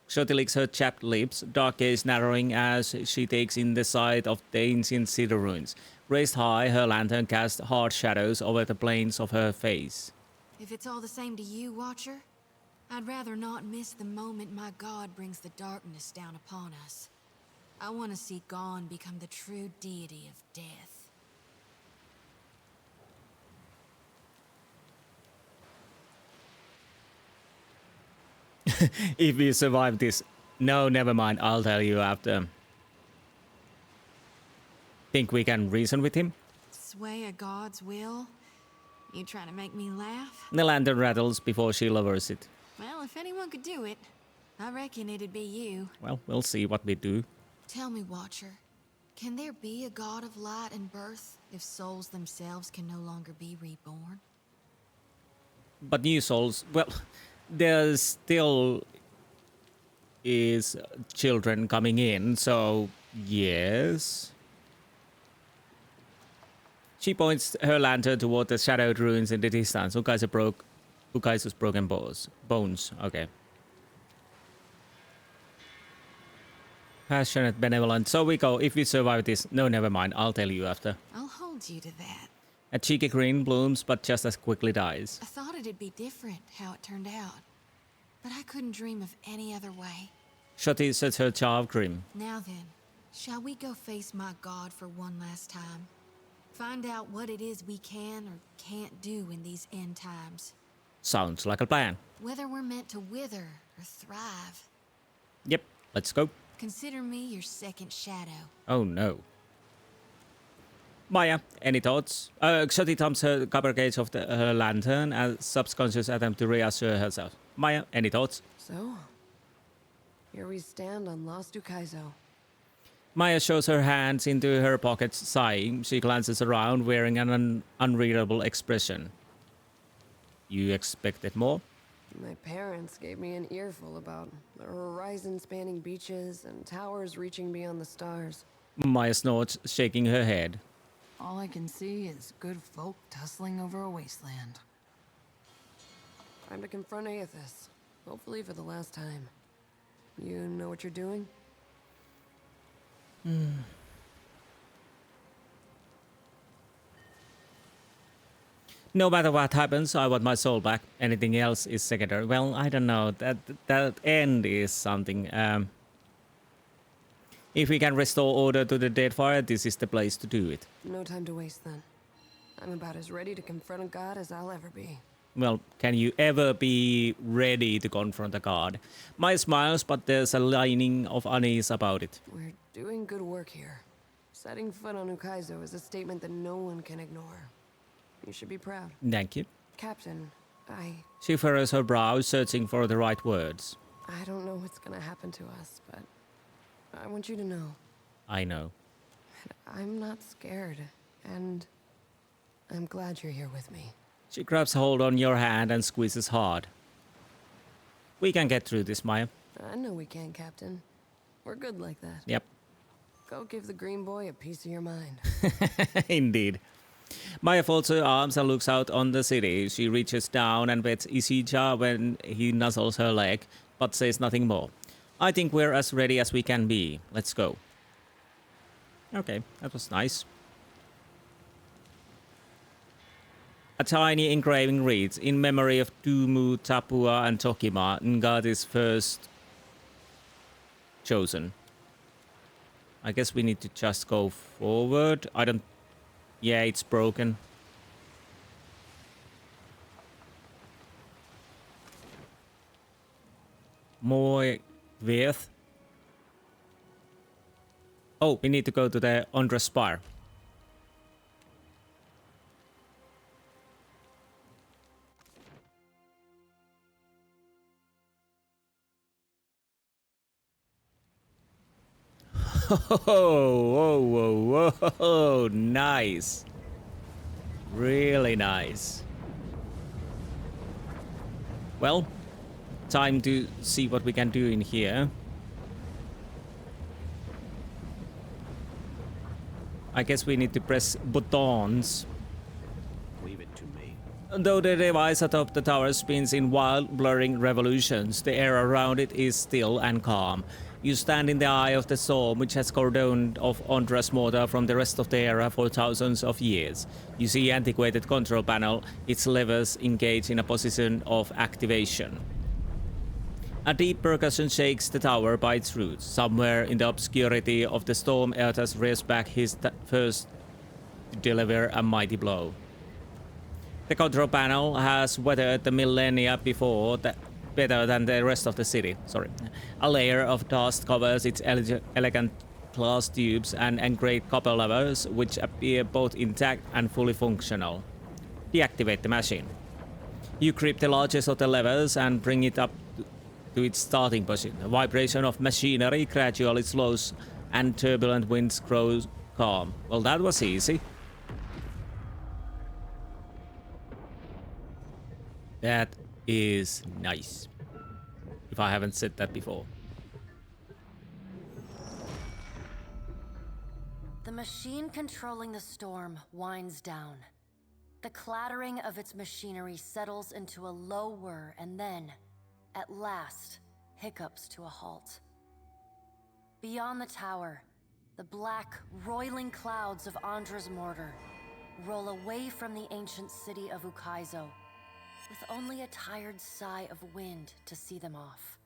A: Shoti licks her chapped lips, dark gaze narrowing as she takes in the sight of the ancient cedar ruins. Raised high, her lantern casts hard shadows over the planes of her face.
F: If it's all the same to you, Watcher, I'd rather not miss the moment my god brings the darkness down upon us. I want to see Gone become the true deity of death.
A: If we survive this... No, never mind, I'll tell you after. Think we can reason with him?
F: Sway a god's will? You trying to make me laugh?
A: The lantern rattles before she lowers it.
F: Well, if anyone could do it, I reckon it'd be you.
A: Well, we'll see what we do.
F: Tell me, Watcher, can there be a god of light and birth if souls themselves can no longer be reborn?
A: But new souls... Well, there still is children coming in, so yes. She points her lantern toward the shadowed ruins in the distance. Ukaizo's broken bones. Okay. Passionate, benevolent. So we go. If we survive this... No, never mind. I'll tell you after.
F: I'll hold you to that.
A: A cheeky grin blooms, but just as quickly dies.
F: I thought it'd be different, how it turned out. But I couldn't dream of any other way.
A: Shoti sets her jaw grim.
F: Now then, shall we go face my god for one last time? Find out what it is we can or can't do in these end times.
A: Sounds like a plan.
F: Whether we're meant to wither or thrive.
A: Yep, let's go.
F: Consider me your second shadow.
A: Oh no. Maya, any thoughts? Shoti thumbs her copper gauge of her lantern as subconscious attempt to reassure herself. Maya, any thoughts?
D: So, here we stand on Lost Ukaizo.
A: Maya shows her hands into her pockets, sighing. She glances around, wearing an unreadable expression. You expected more?
D: My parents gave me an earful about the horizon-spanning beaches and towers reaching beyond the stars.
A: Maya snorts, shaking her head.
D: All I can see is good folk tussling over a wasteland. Time to confront Eothas, hopefully for the last time. You know what you're doing?
A: No matter what happens, I want my soul back. Anything else is secondary. Well, I don't know. That end is something. If we can restore order to the Deadfire, this is the place to do it.
D: No time to waste then. I'm about as ready to confront a god as I'll ever be.
A: Well, can you ever be ready to confront a god? Maya smiles, but there's a lining of unease about it.
D: We're doing good work here. Setting foot on Ukaizo is a statement that no one can ignore. You should be proud.
A: Thank you.
D: Captain,
A: She furrows her brow, searching for the right words.
D: I don't know what's gonna happen to us, but I want you to know.
A: I know.
D: I'm not scared, and I'm glad you're here with me.
A: She grabs hold on your hand and squeezes hard. We can get through this, Maya.
D: I know we can, Captain. We're good like that.
A: Yep.
D: Go give the green boy a piece of your mind.
A: Indeed. Maya folds her arms and looks out on the city. She reaches down and pets Isija when he nuzzles her leg, but says nothing more. I think we're as ready as we can be. Let's go. Okay, that was nice. A tiny engraving reads, in memory of Tumu, Tapua, and Tokima, Ngadi's first chosen. I guess we need to just go forward. I don't... Yeah, it's broken. More Veith. Oh, we need to go to the Undra Spire. Whoa, nice. Really nice. Well, time to see what we can do in here. I guess we need to press buttons.
C: Leave it to me.
A: Though the device atop the tower spins in wild, blurring revolutions, the air around it is still and calm. You stand in the eye of the storm, which has cordoned off Ondra's mortar from the rest of the era for thousands of years. You see antiquated control panel, its levers engaged in a position of activation. A deep percussion shakes the tower by its roots. Somewhere in the obscurity of the storm, Eothas rears back his first to deliver a mighty blow. The control panel has weathered the millennia before better than the rest of the city. A layer of dust covers its elegant glass tubes and great copper levers, which appear both intact and fully functional. Deactivate the machine. You grip the largest of the levers and bring it up to its starting position. The vibration of machinery gradually slows and turbulent winds grow calm. Well, that was easy. That is nice. If I haven't said that before.
H: The machine controlling the storm winds down. The clattering of its machinery settles into a low whir and then, at last, hiccups to a halt. Beyond the tower, the black, roiling clouds of Ondra's mortar roll away from the ancient city of Ukaizo, with only a tired sigh of wind to see them off.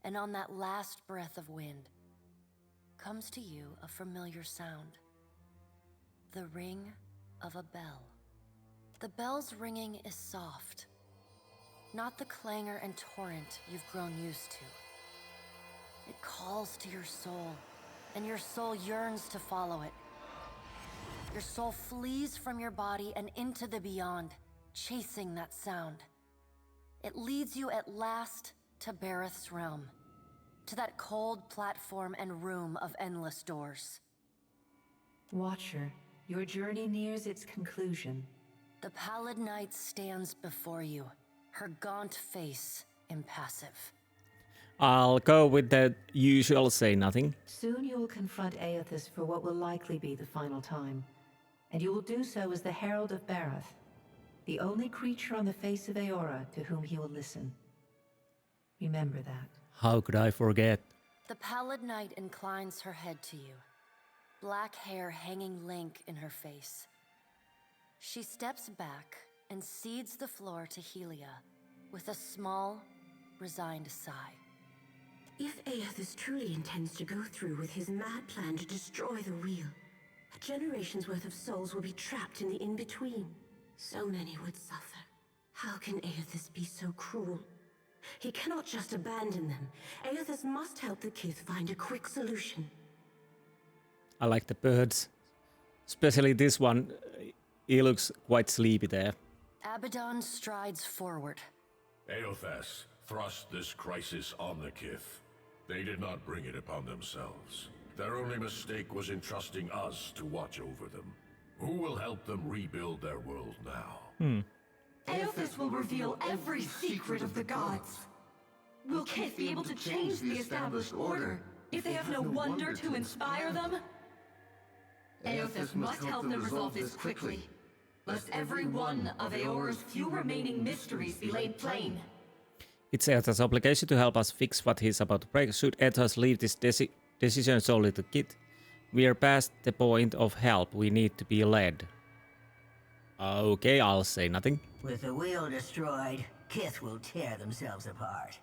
H: And on that last breath of wind comes to you a familiar sound. The ring of a bell. The bell's ringing is soft, not the clangor and torrent you've grown used to. It calls to your soul, and your soul yearns to follow it. Your soul flees from your body and into the beyond, chasing that sound. It leads you at last to Berath's realm, to that cold platform and room of endless doors.
I: Watcher, your journey nears its conclusion.
H: The pallid knight stands before you, her gaunt face impassive.
A: I'll go with the usual say nothing.
I: Soon you will confront Eothas for what will likely be the final time, and you will do so as the herald of Berath, the only creature on the face of Eora to whom he will listen. Remember that.
A: How could I forget?
H: The pallid knight inclines her head to you, black hair hanging lank in her face. She steps back and cedes the floor to Helia with a small, resigned sigh.
J: If Eothas truly intends to go through with his mad plan to destroy the wheel, a generation's worth of souls will be trapped in the in-between. So many would suffer. How can Eothas be so cruel? He cannot just abandon them. Eothas must help the Kith find a quick solution.
A: I like the birds. Especially this one. He looks quite sleepy there.
H: Abaddon strides forward.
K: Eothas thrust this crisis on the Kith. They did not bring it upon themselves. Their only mistake was entrusting us to watch over them. Who will help them rebuild their world now?
J: Eothas will reveal every secret of the gods. Will Kith be able to change the established order if they have no wonder to inspire them? Eothas must help them resolve this quickly, lest every one of Eora's few remaining mysteries be laid plain.
A: It's Eothas' obligation to help us fix what he's about to break. Should Eothas leave this decision solely to Kith? We are past the point of help. We need to be led. Okay, I'll say nothing.
L: With the wheel destroyed, Kith will tear themselves apart.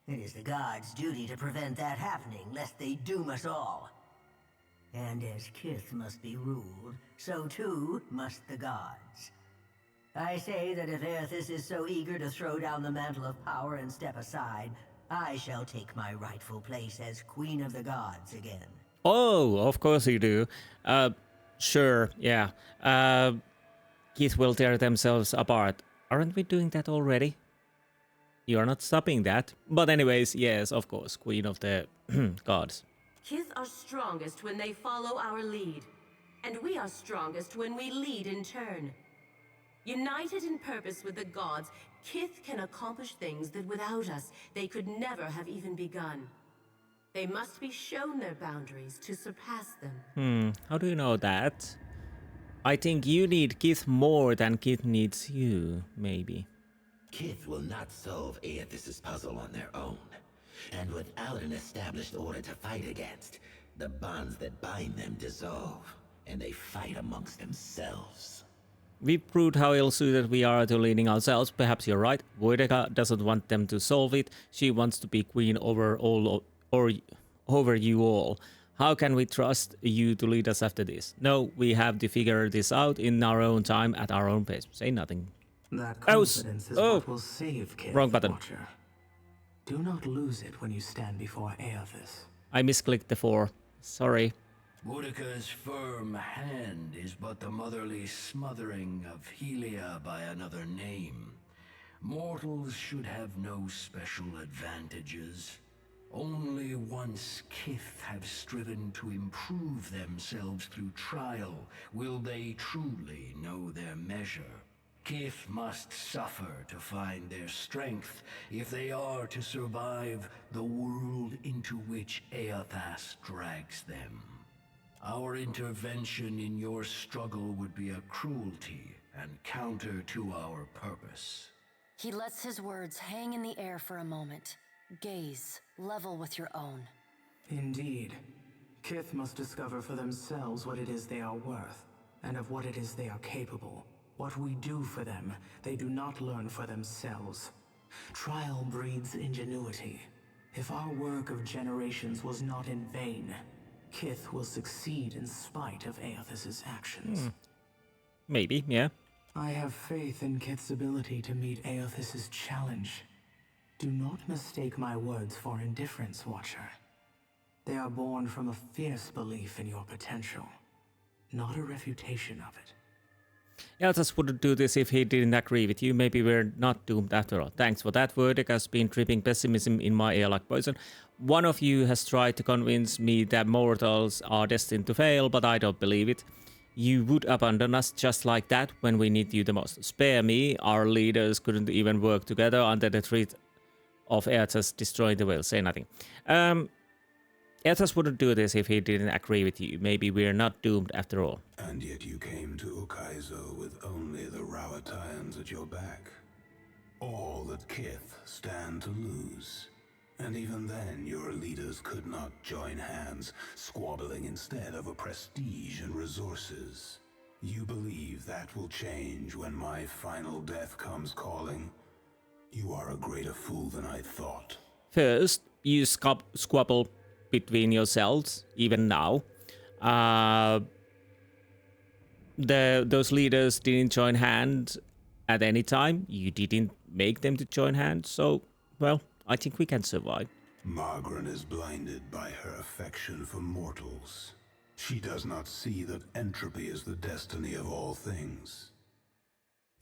L: It is the gods' duty to prevent that happening, lest they doom us all. And as Kith must be ruled, so too must the gods. I say that if Eothas is so eager to throw down the mantle of power and step aside, I shall take my rightful place as Queen of the Gods again.
A: Oh, of course you do. Sure, yeah. Keith will tear themselves apart. Aren't we doing that already? You're not stopping that. But anyways, yes, of course, Queen of the Gods.
J: Kith are strongest when they follow our lead, and we are strongest when we lead in turn. United in purpose with the gods, Kith can accomplish things that without us, they could never have even begun. They must be shown their boundaries to surpass them.
A: How do you know that? I think you need Kith more than Kith needs you, maybe.
M: Kith will not solve Eothas' puzzle on their own. And without an established order to fight against, the bonds that bind them dissolve, and they fight amongst themselves.
A: We proved how ill-suited we are to leading ourselves. Perhaps you're right. Voideka doesn't want them to solve it. She wants to be queen over all, or over you all. How can we trust you to lead us after this? No, we have to figure this out in our own time, at our own pace. Say nothing.
N: That confidence is what will save Kith,
A: wrong button.
N: Watcher. Do not lose it when you stand before Eothas.
A: I misclicked the 4. Sorry.
G: Boudica's firm hand is but the motherly smothering of Helia by another name. Mortals should have no special advantages. Only once Kith have striven to improve themselves through trial will they truly know their measure. Kith must suffer to find their strength if they are to survive the world into which Eothas drags them. Our intervention in your struggle would be a cruelty and counter to our purpose.
H: He lets his words hang in the air for a moment. Gaze, level with your own.
N: Indeed. Kith must discover for themselves what it is they are worth, and of what it is they are capable. What we do for them, they do not learn for themselves. Trial breeds ingenuity. If our work of generations was not in vain, Kith will succeed in spite of Eothas' actions.
A: Maybe, yeah.
N: I have faith in Kith's ability to meet Eothas' challenge. Do not mistake my words for indifference, Watcher. They are born from a fierce belief in your potential, not a refutation of it.
A: Eothas wouldn't do this if he didn't agree with you. Maybe we're not doomed after all. Thanks for that. Verdict has been dripping pessimism in my ear like poison. One of you has tried to convince me that mortals are destined to fail, but I don't believe it. You would abandon us just like that when we need you the most. Spare me. Our leaders couldn't even work together under the threat of Eothas destroying the will. Say nothing. Eothas wouldn't do this if he didn't agree with you. Maybe we're not doomed after all.
O: And yet you came to Ukaizo with only the Rauataians at your back. All that Kith stand to lose. And even then, your leaders could not join hands, squabbling instead over prestige and resources. You believe that will change when my final death comes calling? You are a greater fool than I thought.
A: First, you squabble between yourselves, even now. Those leaders didn't join hands at any time. You didn't make them to join hands, so, well, I think we can survive.
O: Margaret is blinded by her affection for mortals. She does not see that entropy is the destiny of all things.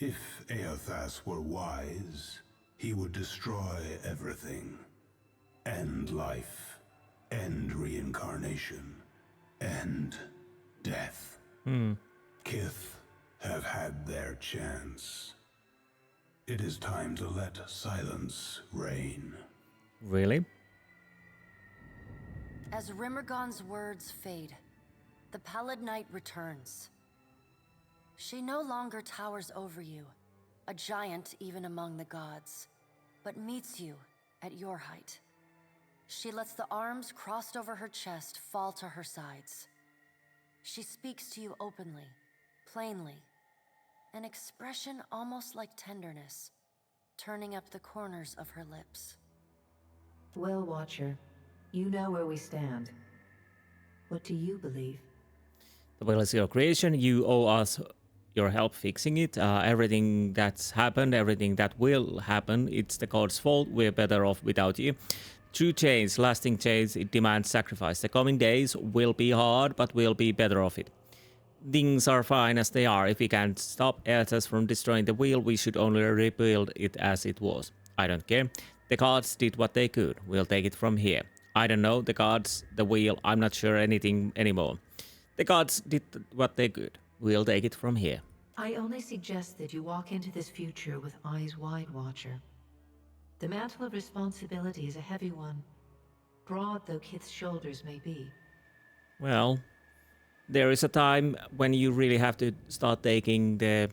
O: If Eothas were wise, he would destroy everything. End life. End reincarnation. End death. Kith have had their chance. It is time to let silence reign.
A: Really?
H: As Rimmergon's words fade, the Pallid Knight returns. She no longer towers over you, a giant even among the gods, but meets you at your height. She lets the arms crossed over her chest fall to her sides. She speaks to you openly, plainly, an expression almost like tenderness, turning up the corners of her lips.
I: Well, Watcher, you know where we stand. What do you believe?
A: The will is your creation. You owe us your help fixing it. Everything that's happened, everything that will happen, it's the God's fault. We're better off without you. True change, lasting change, it demands sacrifice. The coming days will be hard, but we'll be better off it. Things are fine as they are. If we can't stop Eothas from destroying the wheel, we should only rebuild it as it was. I don't care. The gods did what they could. We'll take it from here. I don't know. The gods, the wheel, I'm not sure anything anymore. The gods did what they could. We'll take it from here.
I: I only suggest that you walk into this future with eyes wide, Watcher. The mantle of responsibility is a heavy one, broad though Kith's shoulders may be.
A: Well, there is a time when you really have to start taking the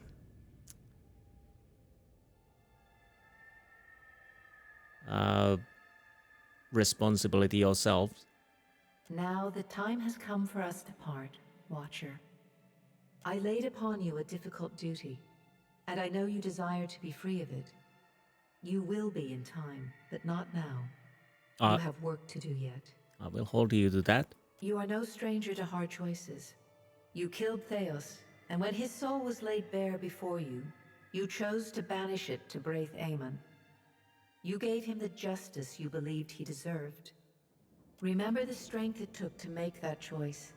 A: responsibility yourself.
I: Now the time has come for us to part, Watcher. I laid upon you a difficult duty, and I know you desire to be free of it. You will be in time, but not now. You have work to do yet.
A: I will hold you to that.
I: You are no stranger to hard choices. You killed Theos, and when his soul was laid bare before you, you chose to banish it to Braith Aemon. You gave him the justice you believed he deserved. Remember the strength it took to make that choice,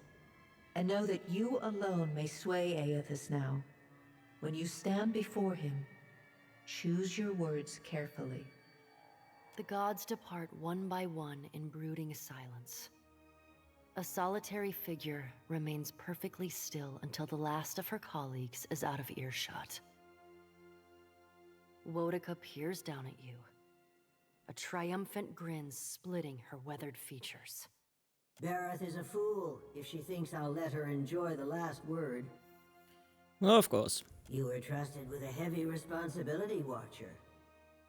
I: and know that you alone may sway Eothas now. When you stand before him, choose your words carefully.
H: The gods depart one by one in brooding silence. A solitary figure remains perfectly still until the last of her colleagues is out of earshot. Woedica peers down at you, a triumphant grin splitting her weathered features.
L: Berath is a fool if she thinks I'll let her enjoy the last word.
A: Of course.
L: You were trusted with a heavy responsibility, Watcher.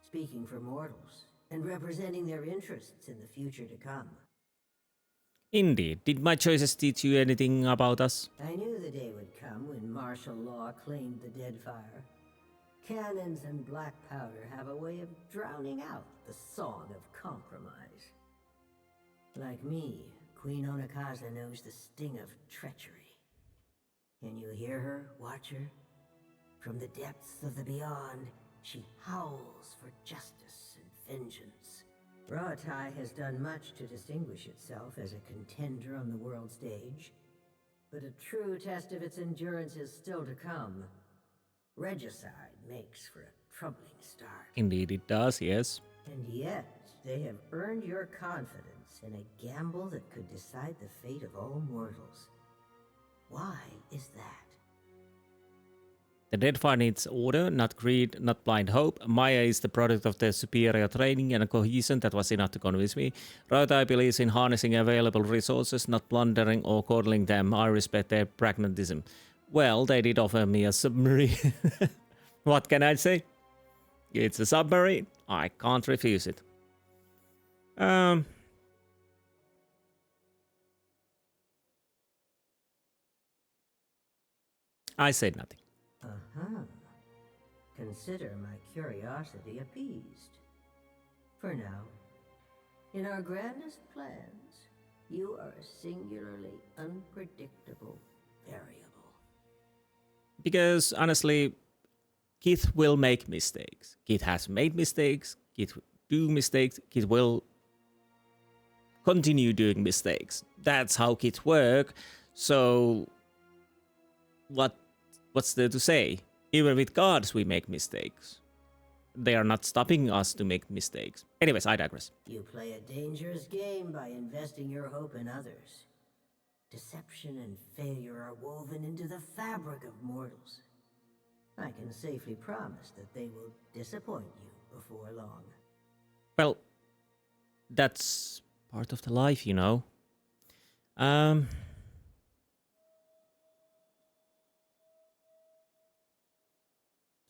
L: Speaking for mortals, and representing their interests in the future to come.
A: Indeed. Did my choices teach you anything about us?
L: I knew the day would come when martial law claimed the Deadfire. Cannons and black powder have a way of drowning out the song of compromise. Like me, Queen Ukaizo knows the sting of treachery. Can you hear her, Watcher? From the depths of the beyond, she howls for justice and vengeance. Rautai has done much to distinguish itself as a contender on the world stage, but a true test of its endurance is still to come. Regicide makes for a troubling start.
A: Indeed it does, yes.
L: And yet, they have earned your confidence in a gamble that could decide the fate of all mortals. Why is that?
A: The Deadfire needs order, not greed, not blind hope. Maya is the product of their superior training and cohesion that was enough to convince me. Rautai believes in harnessing available resources, not plundering or coddling them. I respect their pragmatism. Well, they did offer me a submarine. What can I say? It's a submarine. I can't refuse it. I said nothing.
L: Uh-huh. Consider my curiosity appeased. For now, in our grandest plans, you are a singularly unpredictable variable.
A: Because, honestly, Kith will make mistakes. Kith has made mistakes. Kith will do mistakes. Kith will continue doing mistakes. That's how Kith work. So, what's there to say? Even with gods, we make mistakes. They are not stopping us to make mistakes. Anyways, I digress.
L: You play a dangerous game by investing your hope in others. Deception and failure are woven into the fabric of mortals. I can safely promise that they will disappoint you before long.
A: Well, that's part of the life, you know.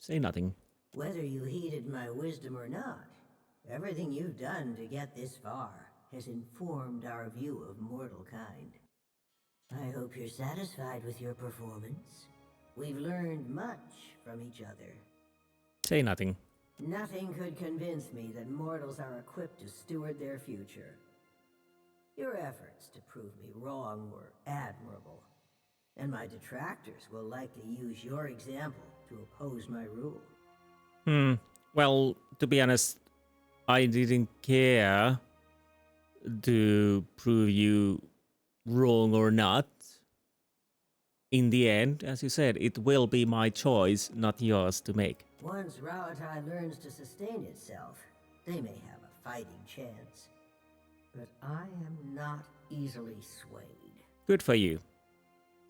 A: Say nothing.
L: Whether you heeded my wisdom or not, everything you've done to get this far has informed our view of mortal kind. I hope you're satisfied with your performance. We've learned much from each other.
A: Say nothing.
L: Nothing could convince me that mortals are equipped to steward their future. Your efforts to prove me wrong were admirable, and my detractors will likely use your example to oppose my rule.
A: Well, to be honest, I didn't care to prove you wrong or not. In the end, as you said, it will be my choice, not yours to make.
L: Once Rauatai learns to sustain itself, they may have a fighting chance. But I am not easily swayed.
A: Good for you.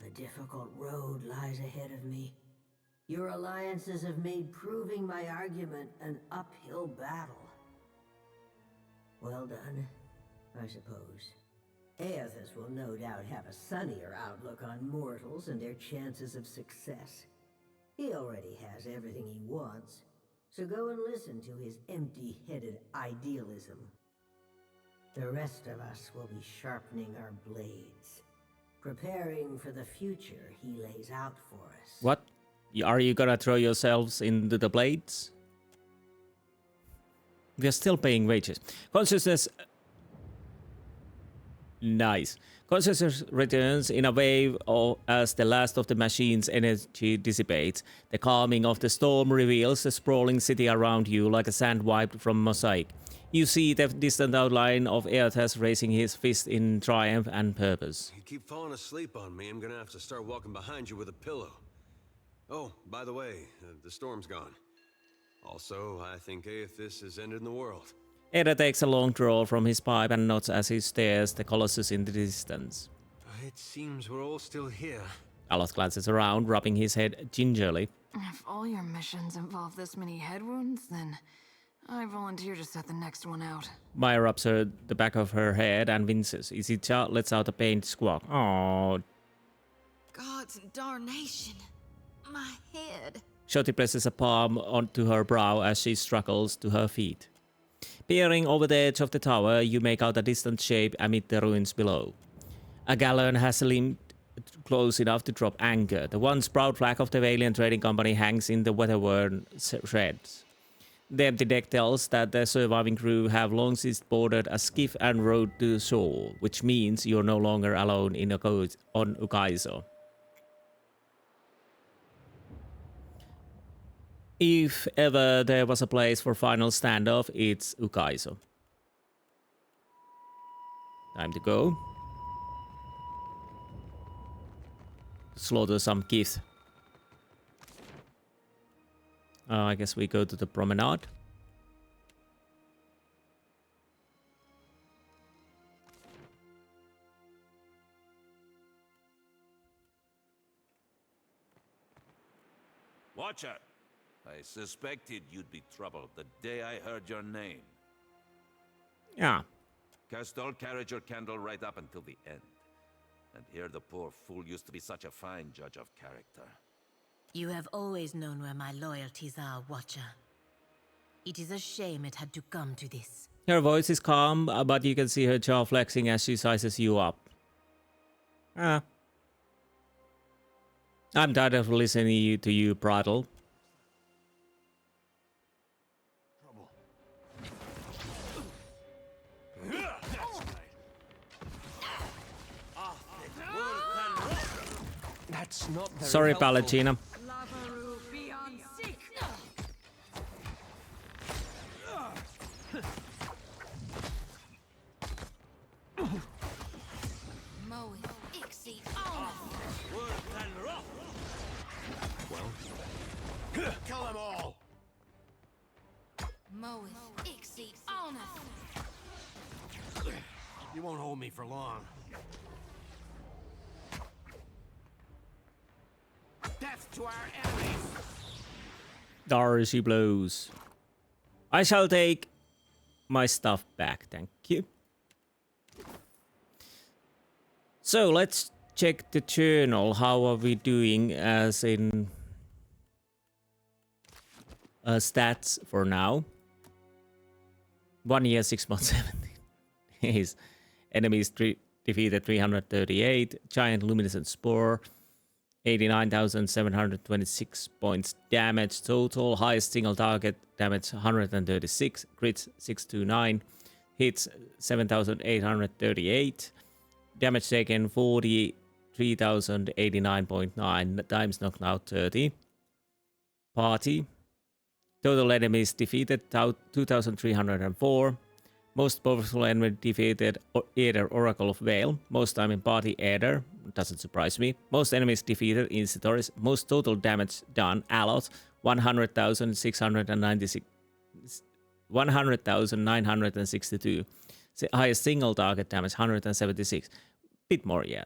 L: A difficult road lies ahead of me. Your alliances have made proving my argument an uphill battle. Well done, I suppose. Eothas will no doubt have a sunnier outlook on mortals and their chances of success. He already has everything he wants, so go and listen to his empty-headed idealism. The rest of us will be sharpening our blades, preparing for the future he lays out for us.
A: What? Are you gonna throw yourselves into the blades? We're still paying wages. Consciousness... Nice. Consciousness returns in a wave as the last of the machine's energy dissipates. The calming of the storm reveals the sprawling city around you like a sand wiped from mosaic. You see the distant outline of Eothas raising his fist in triumph and purpose.
E: You keep falling asleep on me, I'm gonna have to start walking behind you with a pillow. Oh, by the way, the storm's gone. Also, I think Eothas is ending the world.
A: Eda takes a long draw from his pipe and nods as he stares the Colossus in the distance.
E: It seems we're all still here.
A: Aloth glances around, rubbing his head gingerly.
D: If all your missions involve this many head wounds, then I volunteer to set the next one out.
A: Maya rubs the back of her head and winces. Izita lets out a pained squawk. Oh.
F: God's darnation. My head.
A: Shoti presses a palm onto her brow as she struggles to her feet. Peering over the edge of the tower, you make out a distant shape amid the ruins below. A galleon has limped close enough to drop anchor. The once proud flag of the Vailian trading company hangs in the weather-worn shreds. The empty deck tells that the surviving crew have long since boarded a skiff and rowed to shore, which means you're no longer alone on Ukaizo. If ever there was a place for final standoff, it's Ukaizo. Time to go. Slaughter some Kith. I guess we go to the promenade.
P: Watcher! I suspected you'd be troubled the day I heard your name.
A: Yeah.
P: Castol carried your candle right up until the end. And here the poor fool used to be such a fine judge of character.
Q: You have always known where my loyalties are, Watcher. It is a shame it had to come to this.
A: Her voice is calm, but you can see her jaw flexing as she sizes you up. I'm tired of listening to you prattle.
E: That's not very
A: Sorry,
E: helpful.
A: Pallegina.
C: Kill them all! You won't hold me for long. Death to our enemies!
A: Dar she blows. I shall take my stuff back, thank you. So let's check the journal. How are we doing as in stats for now? 1 year, 6 months, 17 days. Enemies defeated 338. Giant luminescent spore. 89,726 points damage total. Highest single target damage 136. Crits 629. Hits 7,838. Damage taken 43,089.9 times knocked out 30. Party. Total enemies defeated 2,304. Most powerful enemy defeated Aether Oracle of Vale. Most time in party Aether. Doesn't surprise me. Most enemies defeated Insti. Most total damage done Alot 100,696. 100,962. Highest single target damage 176. Bit more, yeah.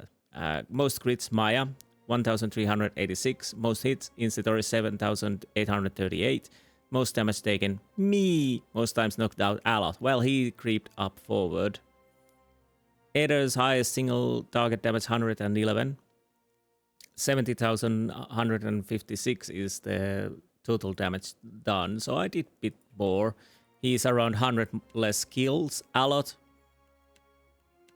A: Most crits Maya 1,386. Most hits Insti 7,838. Most damage taken me. Most times knocked out Alot. Well, he creeped up forward. Aether's highest single target damage 111. 70,156 is the total damage done. So I did a bit more. He's around 100 less kills. Alot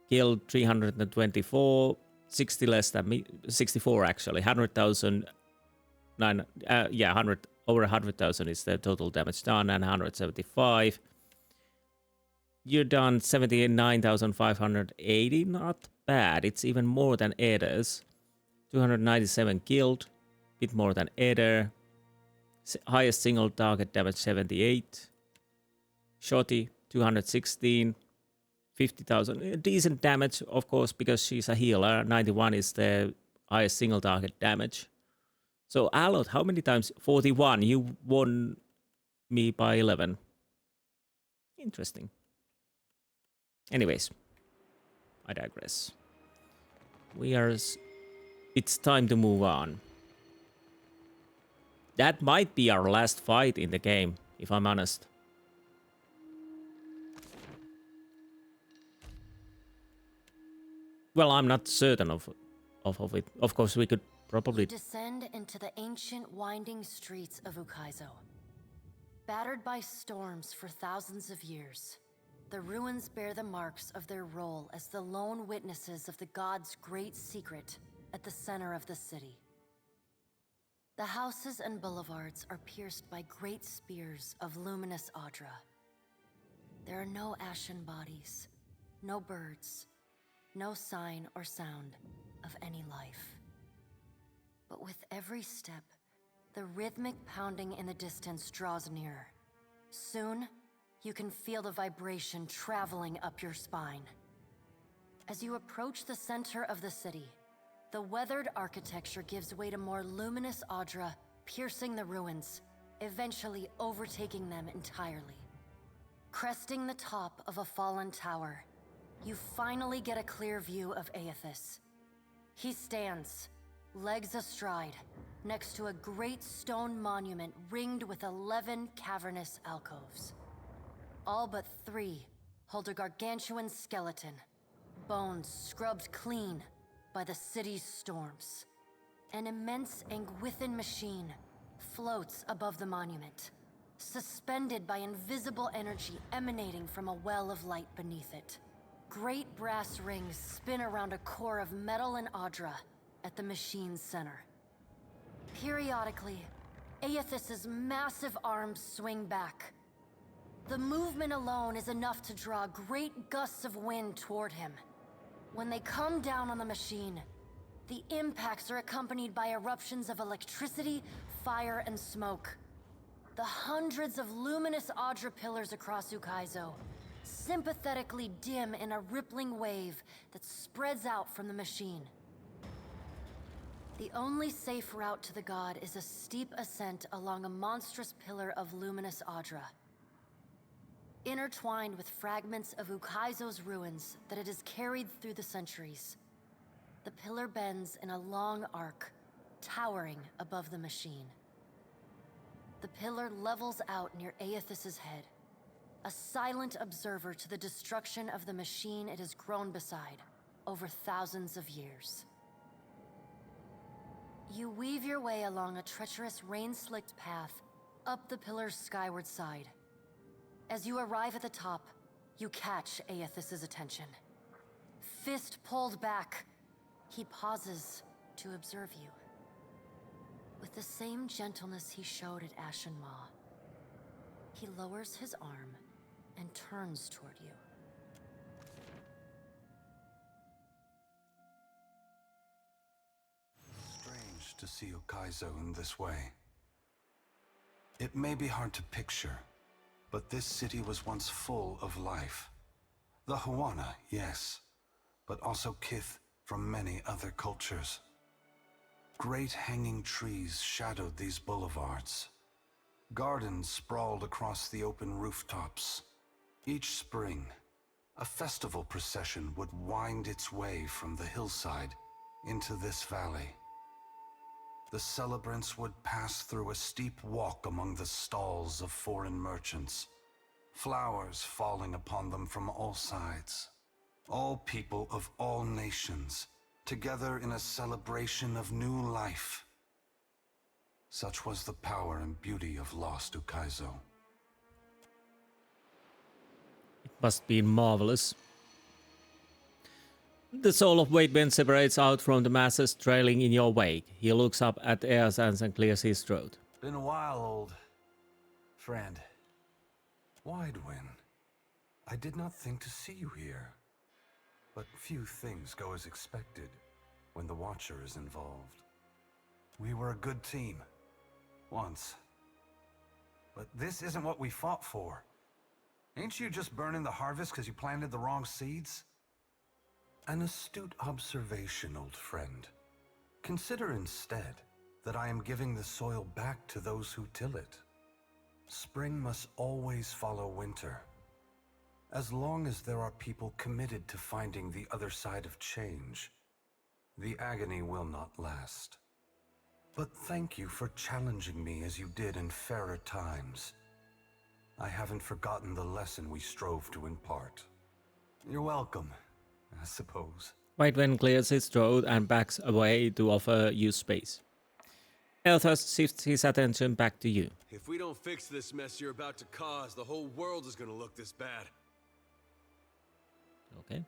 A: killed 324. 60 less than me. 64 actually. 100,000. Yeah, 100. Over 100,000 is the total damage done, and 175. You're done 79,580. Not bad. It's even more than Aether's. 297 killed. Bit more than Aether. Highest single target damage 78. Shotty 216. 50,000. Decent damage, of course, because she's a healer. 91 is the highest single target damage. So, Alot, how many times? 41. You won me by 11. Interesting. Anyways, I digress. It's time to move on. That might be our last fight in the game, if I'm honest. Well, I'm not certain of it. Of course, we could probably
H: You descend into the ancient winding streets of Ukaizo. Battered by storms for thousands of years, the ruins bear the marks of their role as the lone witnesses of the god's great secret at the center of the city. The houses and boulevards are pierced by great spears of luminous Audra. There are no ashen bodies, no birds, no sign or sound of any life. But with every step, the rhythmic pounding in the distance draws nearer. Soon, you can feel the vibration traveling up your spine. As you approach the center of the city, the weathered architecture gives way to more luminous Audra, piercing the ruins, eventually overtaking them entirely. Cresting the top of a fallen tower, you finally get a clear view of Eothas. He stands, legs astride, next to a great stone monument ringed with 11 cavernous alcoves. All but 3 hold a gargantuan skeleton, bones scrubbed clean by the city's storms. An immense Engwithan machine floats above the monument, suspended by invisible energy emanating from a well of light beneath it. Great brass rings spin around a core of metal and Audra at the machine's center. Periodically, Eothas's massive arms swing back. The movement alone is enough to draw great gusts of wind toward him. When they come down on the machine, the impacts are accompanied by eruptions of electricity, fire, and smoke. The hundreds of luminous Audra pillars across Ukaizo sympathetically dim in a rippling wave that spreads out from the machine. The only safe route to the god is a steep ascent along a monstrous pillar of luminous Audra. Intertwined with fragments of Ukaizo's ruins that it has carried through the centuries, the pillar bends in a long arc, towering above the machine. The pillar levels out near Eothas's head, a silent observer to the destruction of the machine it has grown beside over thousands of years. You weave your way along a treacherous rain-slicked path up the pillar's skyward side. As you arrive at the top, you catch Eothas's attention. Fist pulled back, he pauses to observe you. With the same gentleness he showed at Ashenmaw, he lowers his arm and turns toward you.
R: Strange to see Ukaizo in this way. It may be hard to picture, but this city was once full of life. The Huana, yes, but also kith from many other cultures. Great hanging trees shadowed these boulevards. Gardens sprawled across the open rooftops. Each spring, a festival procession would wind its way from the hillside into this valley. The celebrants would pass through a steep walk among the stalls of foreign merchants, flowers falling upon them from all sides. All people of all nations, together in a celebration of new life. Such was the power and beauty of lost Ukaizo.
A: It must be marvelous. The soul of Vailian separates out from the masses trailing in your wake. He looks up at Eothas and clears his throat.
R: Been a while, old friend. Widewin, I did not think to see you here. But few things go as expected when the Watcher is involved. We were a good team. Once. But this isn't what we fought for. Ain't you just burning the harvest because you planted the wrong seeds? An astute observation, old friend. Consider instead that I am giving the soil back to those who till it. Spring must always follow winter. As long as there are people committed to finding the other side of change, the agony will not last. But thank you for challenging me as you did in fairer times. I haven't forgotten the lesson we strove to impart. You're welcome, I suppose.
A: Vailian clears his throat and backs away to offer you space. Eothas shifts his attention back to you.
E: If we don't fix this mess you're about to cause, the whole world is gonna look this bad.
A: Okay.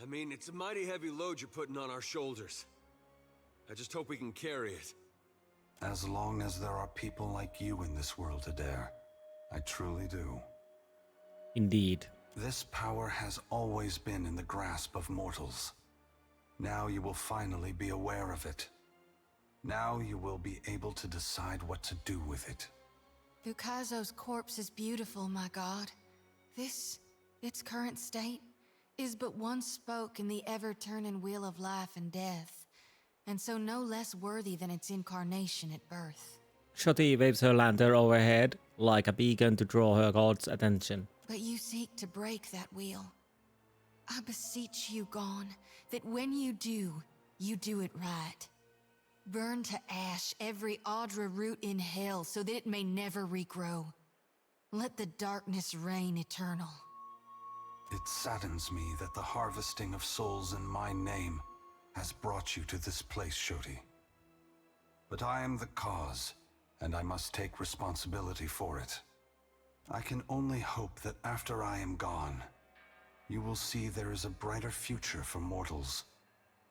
E: I mean, it's a mighty heavy load you're putting on our shoulders. I just hope we can carry it.
R: As long as there are people like you in this world, Adair, I truly do.
A: Indeed.
R: This power has always been in the grasp of mortals. Now you will finally be aware of it. Now you will be able to decide what to do with it.
F: Ukaizo's corpse is beautiful, my god. This, its current state, is but one spoke in the ever-turning wheel of life and death, and so no less worthy than its incarnation at birth.
A: Shoti waves her lantern overhead like a beacon to draw her god's attention.
F: But you seek to break that wheel. I beseech you, Gon, that when you do it right. Burn to ash every Audra root in hell so that it may never regrow. Let the darkness reign eternal.
R: It saddens me that the harvesting of souls in my name has brought you to this place, Shoti. But I am the cause, and I must take responsibility for it. I can only hope that after I am gone, you will see there is a brighter future for mortals.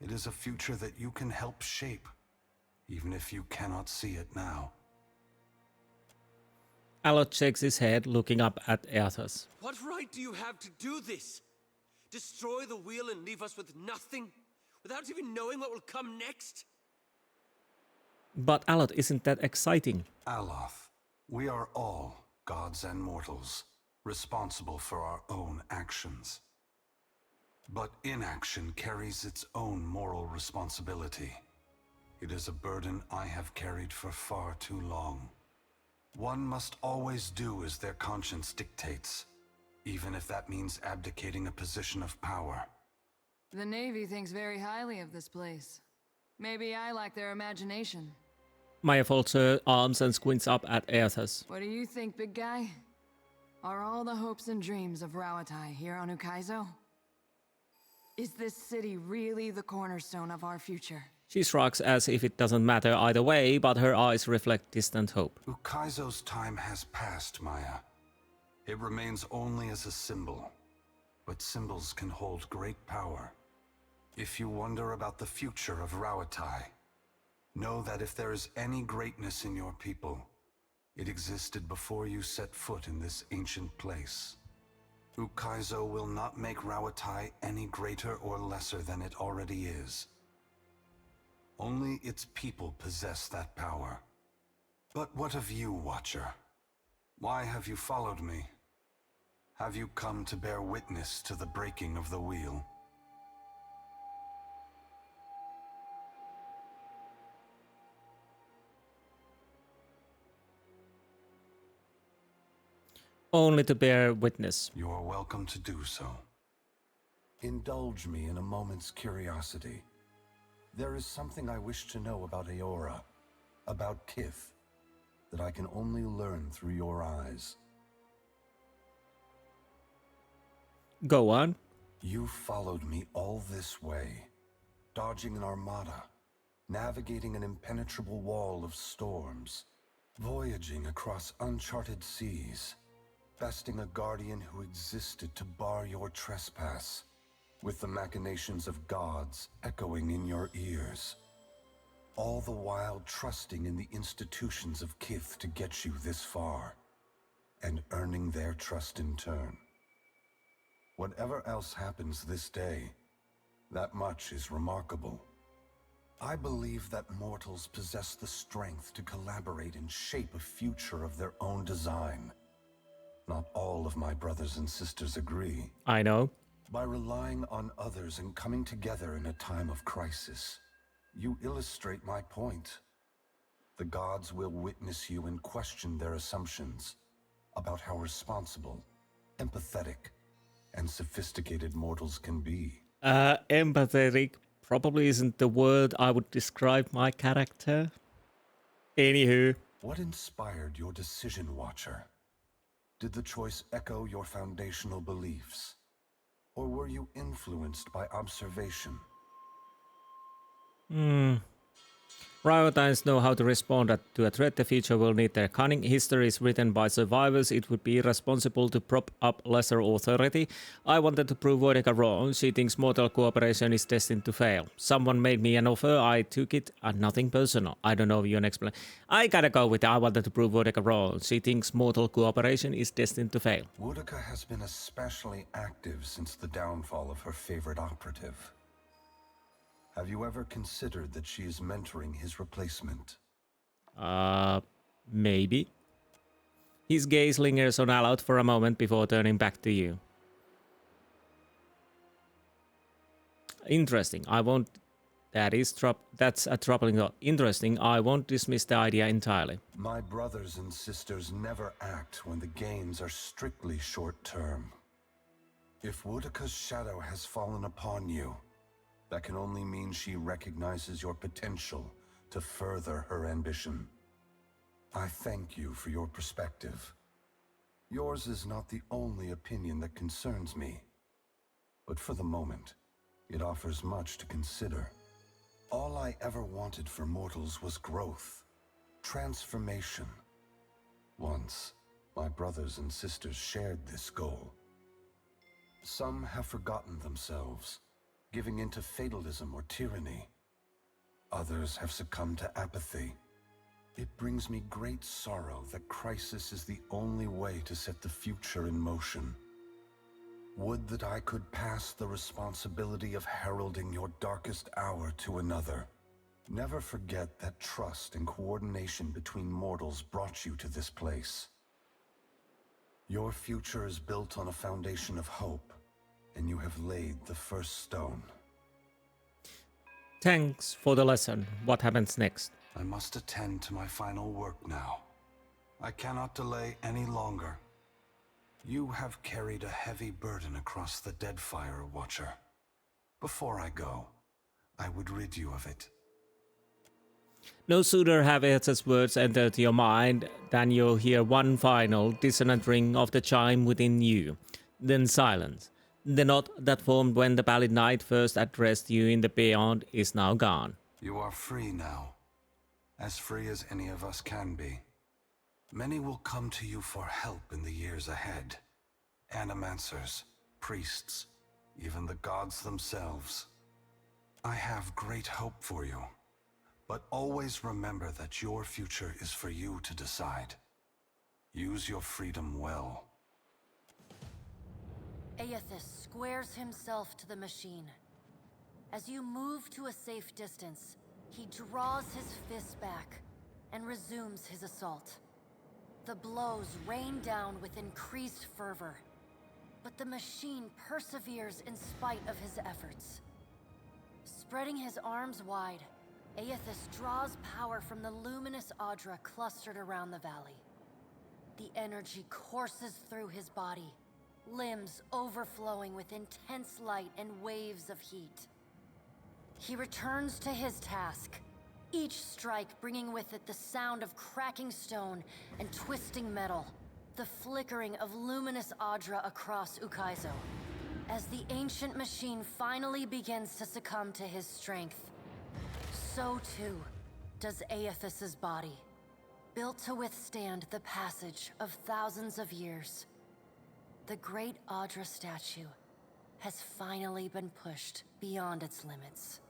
R: It is a future that you can help shape, even if you cannot see it now.
A: Alot shakes his head, looking up at Eothas.
E: What right do you have to do this? Destroy the wheel and leave us with nothing? Without even knowing what will come next?
A: But Alot, isn't that exciting?
R: Aloth, we are all gods and mortals, responsible for our own actions. But inaction carries its own moral responsibility. It is a burden I have carried for far too long. One must always do as their conscience dictates, even if that means abdicating a position of power.
D: The Navy thinks very highly of this place. Maybe I lack their imagination.
A: Maya folds her arms and squints up at Eothas.
D: What do you think, big guy? Are all the hopes and dreams of Rauatai here on Ukaizo? Is this city really the cornerstone of our future?
A: She shrugs as if it doesn't matter either way, but her eyes reflect distant hope.
R: Ukaizo's time has passed, Maya. It remains only as a symbol. But symbols can hold great power. If you wonder about the future of Rauatai, Know that if there is any greatness in your people, it existed before you set foot in this ancient place. Ukaizo will not make Rauatai any greater or lesser than it already is. Only its people possess that power. But what of you, Watcher? Why have you followed me? Have you come to bear witness to the breaking of the wheel?
A: Only to bear witness.
R: You are welcome to do so. Indulge me in a moment's curiosity. There is something I wish to know about Eora, about Kith, that I can only learn through your eyes.
A: Go on.
R: You followed me all this way, dodging an armada, navigating an impenetrable wall of storms, voyaging across uncharted seas, besting a guardian who existed to bar your trespass, with the machinations of gods echoing in your ears. All the while trusting in the institutions of Kith to get you this far, and earning their trust in turn. Whatever else happens this day, that much is remarkable. I believe that mortals possess the strength to collaborate and shape a future of their own design. Not all of my brothers and sisters agree.
A: I know.
R: By relying on others and coming together in a time of crisis, you illustrate my point. The gods will witness you and question their assumptions about how responsible, empathetic, and sophisticated mortals can be.
A: Empathetic probably isn't the word I would describe my character. Anywho.
R: What inspired your decision, Watcher? Did the choice echo your foundational beliefs? Or were you influenced by observation?
A: Rauataians know how to respond to a threat. The future will need their cunning. History is written by survivors. It would be irresponsible to prop up lesser authority. I wanted to prove Vodeka wrong. She thinks mortal cooperation is destined to fail. Someone made me an offer. I took it. Nothing personal. I don't know if you can explain. I gotta go with I wanted to prove Vodeka wrong. She thinks mortal cooperation is destined to fail.
R: Vodeka has been especially active since the downfall of her favorite operative. Have you ever considered that she is mentoring his replacement?
A: Maybe. His gaze lingers on Alout for a moment before turning back to you. Interesting. I won't... That's a troubling thought. Interesting. I won't dismiss the idea entirely.
R: My brothers and sisters never act when the gains are strictly short-term. If Vodeka's shadow has fallen upon you, that can only mean she recognizes your potential to further her ambition. I thank you for your perspective. Yours is not the only opinion that concerns me, but for the moment, it offers much to consider. All I ever wanted for mortals was growth, transformation. Once, my brothers and sisters shared this goal. Some have forgotten themselves, giving into fatalism or tyranny. Others have succumbed to apathy. It brings me great sorrow that crisis is the only way to set the future in motion. Would that I could pass the responsibility of heralding your darkest hour to another. Never forget that trust and coordination between mortals brought you to this place. Your future is built on a foundation of hope, and you have laid the first stone.
A: Thanks for the lesson. What happens next?
R: I must attend to my final work now. I cannot delay any longer. You have carried a heavy burden across the Deadfire, Watcher. Before I go, I would rid you of it.
A: No sooner have Eothas' words entered your mind than you hear one final dissonant ring of the chime within you. Then silence. The knot that formed when the pallid knight first addressed you in the beyond is now gone.
R: You are free now. As free as any of us can be. Many will come to you for help in the years ahead. Animancers, priests, even the gods themselves. I have great hope for you. But always remember that your future is for you to decide. Use your freedom well.
H: Eothas squares himself to the machine. As you move to a safe distance, he draws his fists back and resumes his assault. The blows rain down with increased fervor, but the machine perseveres in spite of his efforts. Spreading his arms wide, Eothas draws power from the luminous Audra clustered around the valley. The energy courses through his body, limbs overflowing with intense light and waves of heat. He returns to his task, each strike bringing with it the sound of cracking stone and twisting metal, the flickering of luminous Audra across Ukaizo. As the ancient machine finally begins to succumb to his strength, so too does Eothas's body, built to withstand the passage of thousands of years. The great Audra statue has finally been pushed beyond its limits.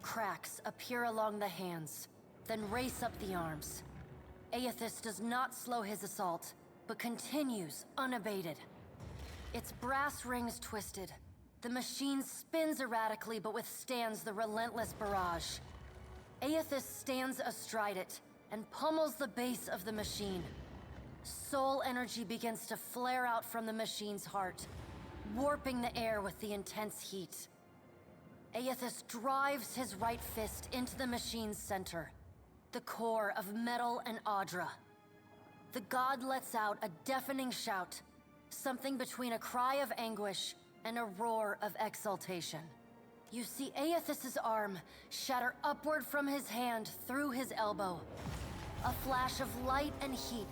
H: Cracks appear along the hands, then race up the arms. Eothas does not slow his assault, but continues unabated. Its brass rings twisted, the machine spins erratically but withstands the relentless barrage. Eothas stands astride it and pummels the base of the machine. Soul energy begins to flare out from the machine's heart, warping the air with the intense heat. Eothas drives his right fist into the machine's center, the core of metal and Audra. The god lets out a deafening shout, something between a cry of anguish and a roar of exultation. You see Eothas's arm shatter upward from his hand through his elbow. A flash of light and heat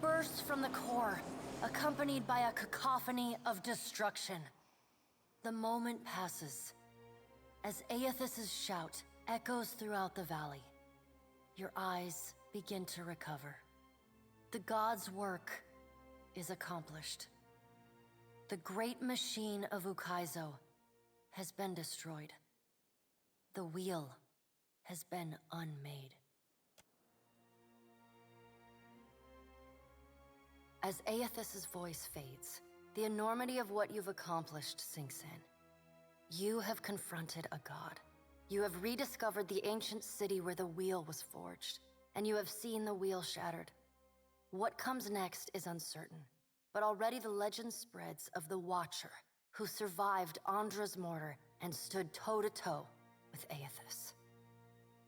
H: bursts from the core, accompanied by a cacophony of destruction. The moment passes. As Eothas's shout echoes throughout the valley, your eyes begin to recover. The god's work is accomplished. The great machine of Ukaizo has been destroyed. The wheel has been unmade. As Eothas's voice fades, the enormity of what you've accomplished sinks in. You have confronted a god. You have rediscovered the ancient city where the wheel was forged, and you have seen the wheel shattered. What comes next is uncertain, but already the legend spreads of the Watcher, who survived Andra's mortar and stood toe-to-toe with Eothas.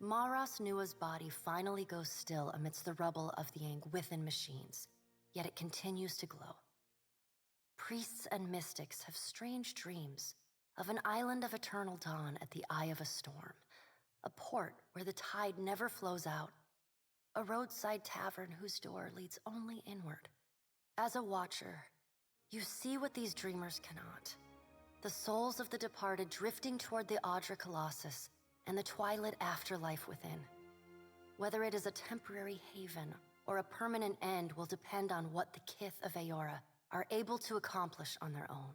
H: Caed Nua's body finally goes still amidst the rubble of the Angwithan machines, yet it continues to glow. Priests and mystics have strange dreams of an island of eternal dawn at the eye of a storm, a port where the tide never flows out, a roadside tavern whose door leads only inward. As a watcher, you see what these dreamers cannot. The souls of the departed drifting toward the Audra Colossus and the twilight afterlife within. Whether it is a temporary haven or a permanent end will depend on what the Kith of Eora are able to accomplish on their own.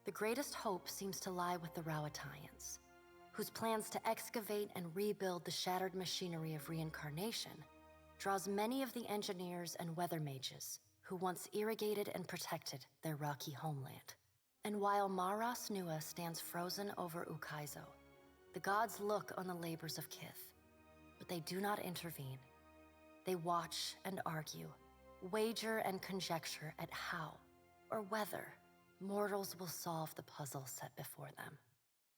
H: The greatest hope seems to lie with the Rauataians, whose plans to excavate and rebuild the shattered machinery of reincarnation draws many of the engineers and weather mages who once irrigated and protected their rocky homeland. And while Caed Nua stands frozen over Ukaizo, the gods look on the labors of Kith, but they do not intervene. They watch and argue, wager and conjecture at how, or whether, mortals will solve the puzzle set before them.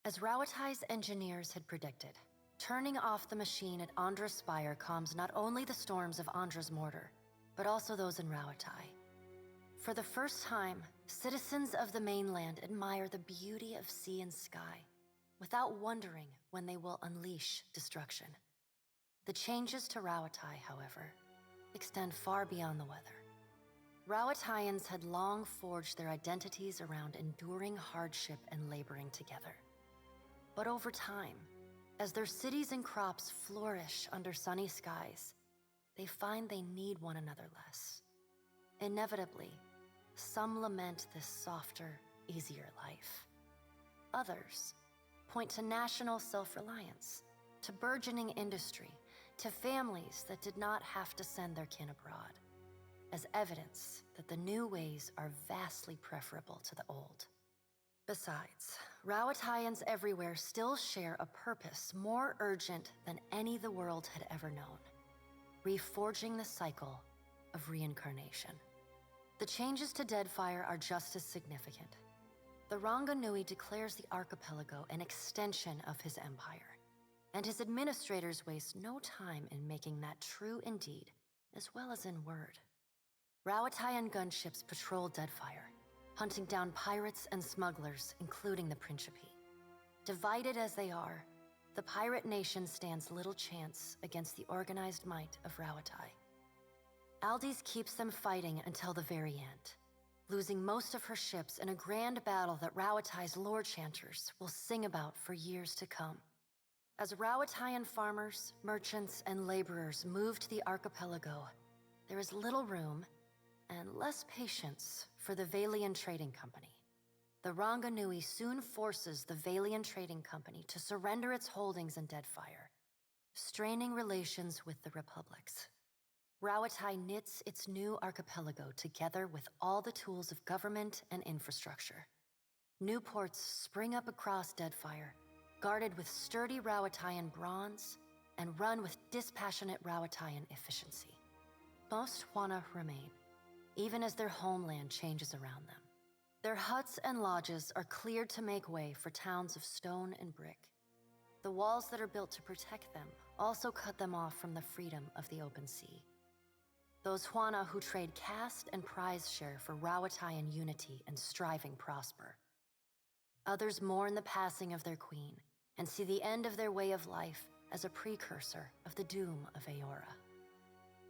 H: As Rauatai's engineers had predicted, turning off the machine at Andra's spire calms not only the storms of Andra's mortar, but also those in Rauatai. For the first time, citizens of the mainland admire the beauty of sea and sky, without wondering when they will unleash destruction. The changes to Rauatai, however, extend far beyond the weather. Rauataians had long forged their identities around enduring hardship and laboring together. But over time, as their cities and crops flourish under sunny skies, they find they need one another less. Inevitably, some lament this softer, easier life. Others point to national self-reliance, to burgeoning industry, to families that did not have to send their kin abroad, as evidence that the new ways are vastly preferable to the old. Besides, Rauataians everywhere still share a purpose more urgent than any the world had ever known: reforging the cycle of reincarnation. The changes to Deadfire are just as significant. The Ranga Nui declares the archipelago an extension of his empire, and his administrators waste no time in making that true in deed, as well as in word. Rauataian gunships patrol Deadfire, hunting down pirates and smugglers, including the Principe. Divided as they are, the pirate nation stands little chance against the organized might of Rauatai. Aldis keeps them fighting until the very end, losing most of her ships in a grand battle that Rauatai's lord chanters will sing about for years to come. As Rauataian farmers, merchants, and laborers move to the archipelago, there is little room and less patience for the Vailian Trading Company. The Ranga Nui soon forces the Vailian Trading Company to surrender its holdings in Deadfire, straining relations with the republics. Rauatai knits its new archipelago together with all the tools of government and infrastructure. New ports spring up across Deadfire, guarded with sturdy Rauataian bronze and run with dispassionate Rauataian efficiency. Most Huana remain, even as their homeland changes around them. Their huts and lodges are cleared to make way for towns of stone and brick. The walls that are built to protect them also cut them off from the freedom of the open sea. Those Huana who trade caste and prize share for Rauataian unity and striving prosper. Others mourn the passing of their queen and see the end of their way of life as a precursor of the doom of Eora.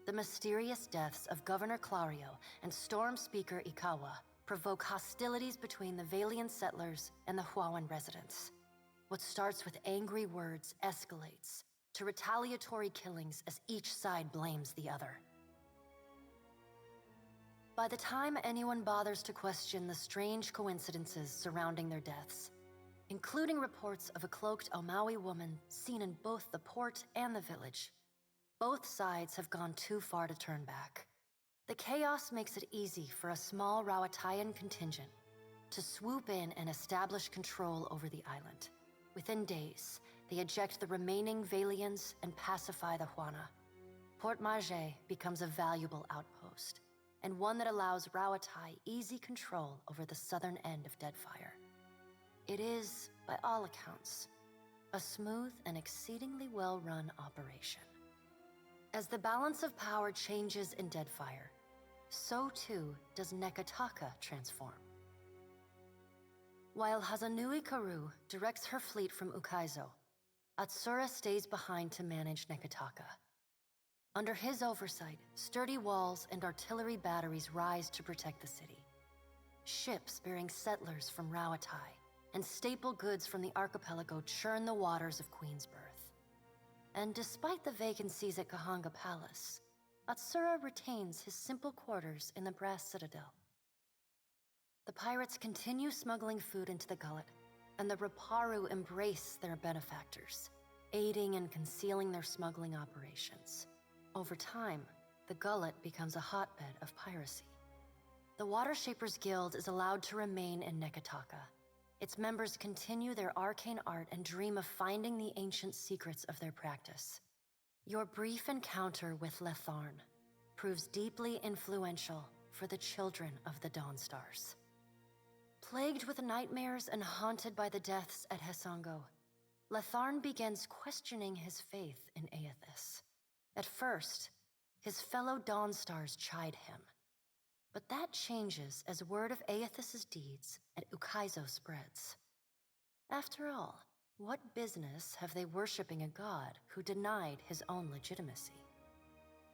H: The mysterious deaths of Governor Clario and Storm Speaker Ikawa provoke hostilities between the Vailian settlers and the Huawan residents. What starts with angry words escalates to retaliatory killings as each side blames the other. By the time anyone bothers to question the strange coincidences surrounding their deaths, including reports of a cloaked Omawi woman seen in both the port and the village, both sides have gone too far to turn back. The chaos makes it easy for a small Rauataian contingent to swoop in and establish control over the island. Within days, they eject the remaining Vailians and pacify the Huana. Port Marge becomes a valuable outpost, and one that allows Rauatai easy control over the southern end of Deadfire. It is, by all accounts, a smooth and exceedingly well-run operation. As the balance of power changes in Deadfire, so too does Nekataka transform. While Hazanui Karu directs her fleet from Ukaizo, Atsura stays behind to manage Nekataka. Under his oversight, sturdy walls and artillery batteries rise to protect the city. Ships bearing settlers from Rauatai and staple goods from the archipelago churn the waters of Queensbirth. And despite the vacancies at Kahanga Palace, Atsura retains his simple quarters in the Brass Citadel. The pirates continue smuggling food into the gullet, and the Raparu embrace their benefactors, aiding and concealing their smuggling operations. Over time, the gullet becomes a hotbed of piracy. The Watershapers Guild is allowed to remain in Nekataka. Its members continue their arcane art and dream of finding the ancient secrets of their practice. Your brief encounter with Letharn proves deeply influential for the children of the Dawnstars. Plagued with nightmares and haunted by the deaths at Hesango, Letharn begins questioning his faith in Eothas. At first, his fellow Dawnstars chide him, but that changes as word of Eothas' deeds at Ukaizo spreads. After all, what business have they worshipping a god who denied his own legitimacy?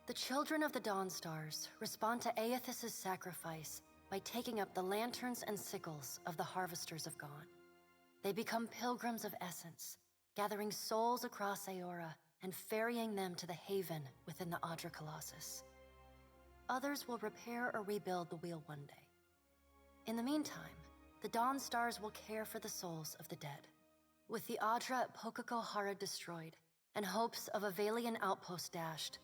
H: The children of the Dawnstars respond to Eothas' sacrifice by taking up the lanterns and sickles of the Harvesters of Gone. They become pilgrims of essence, gathering souls across Eora and ferrying them to the haven within the Adra Colossus. Others will repair or rebuild the wheel one day. In the meantime, the Dawnstars will care for the souls of the dead. With the Adra at Pokakohara destroyed, and hopes of a Vailian outpost dashed,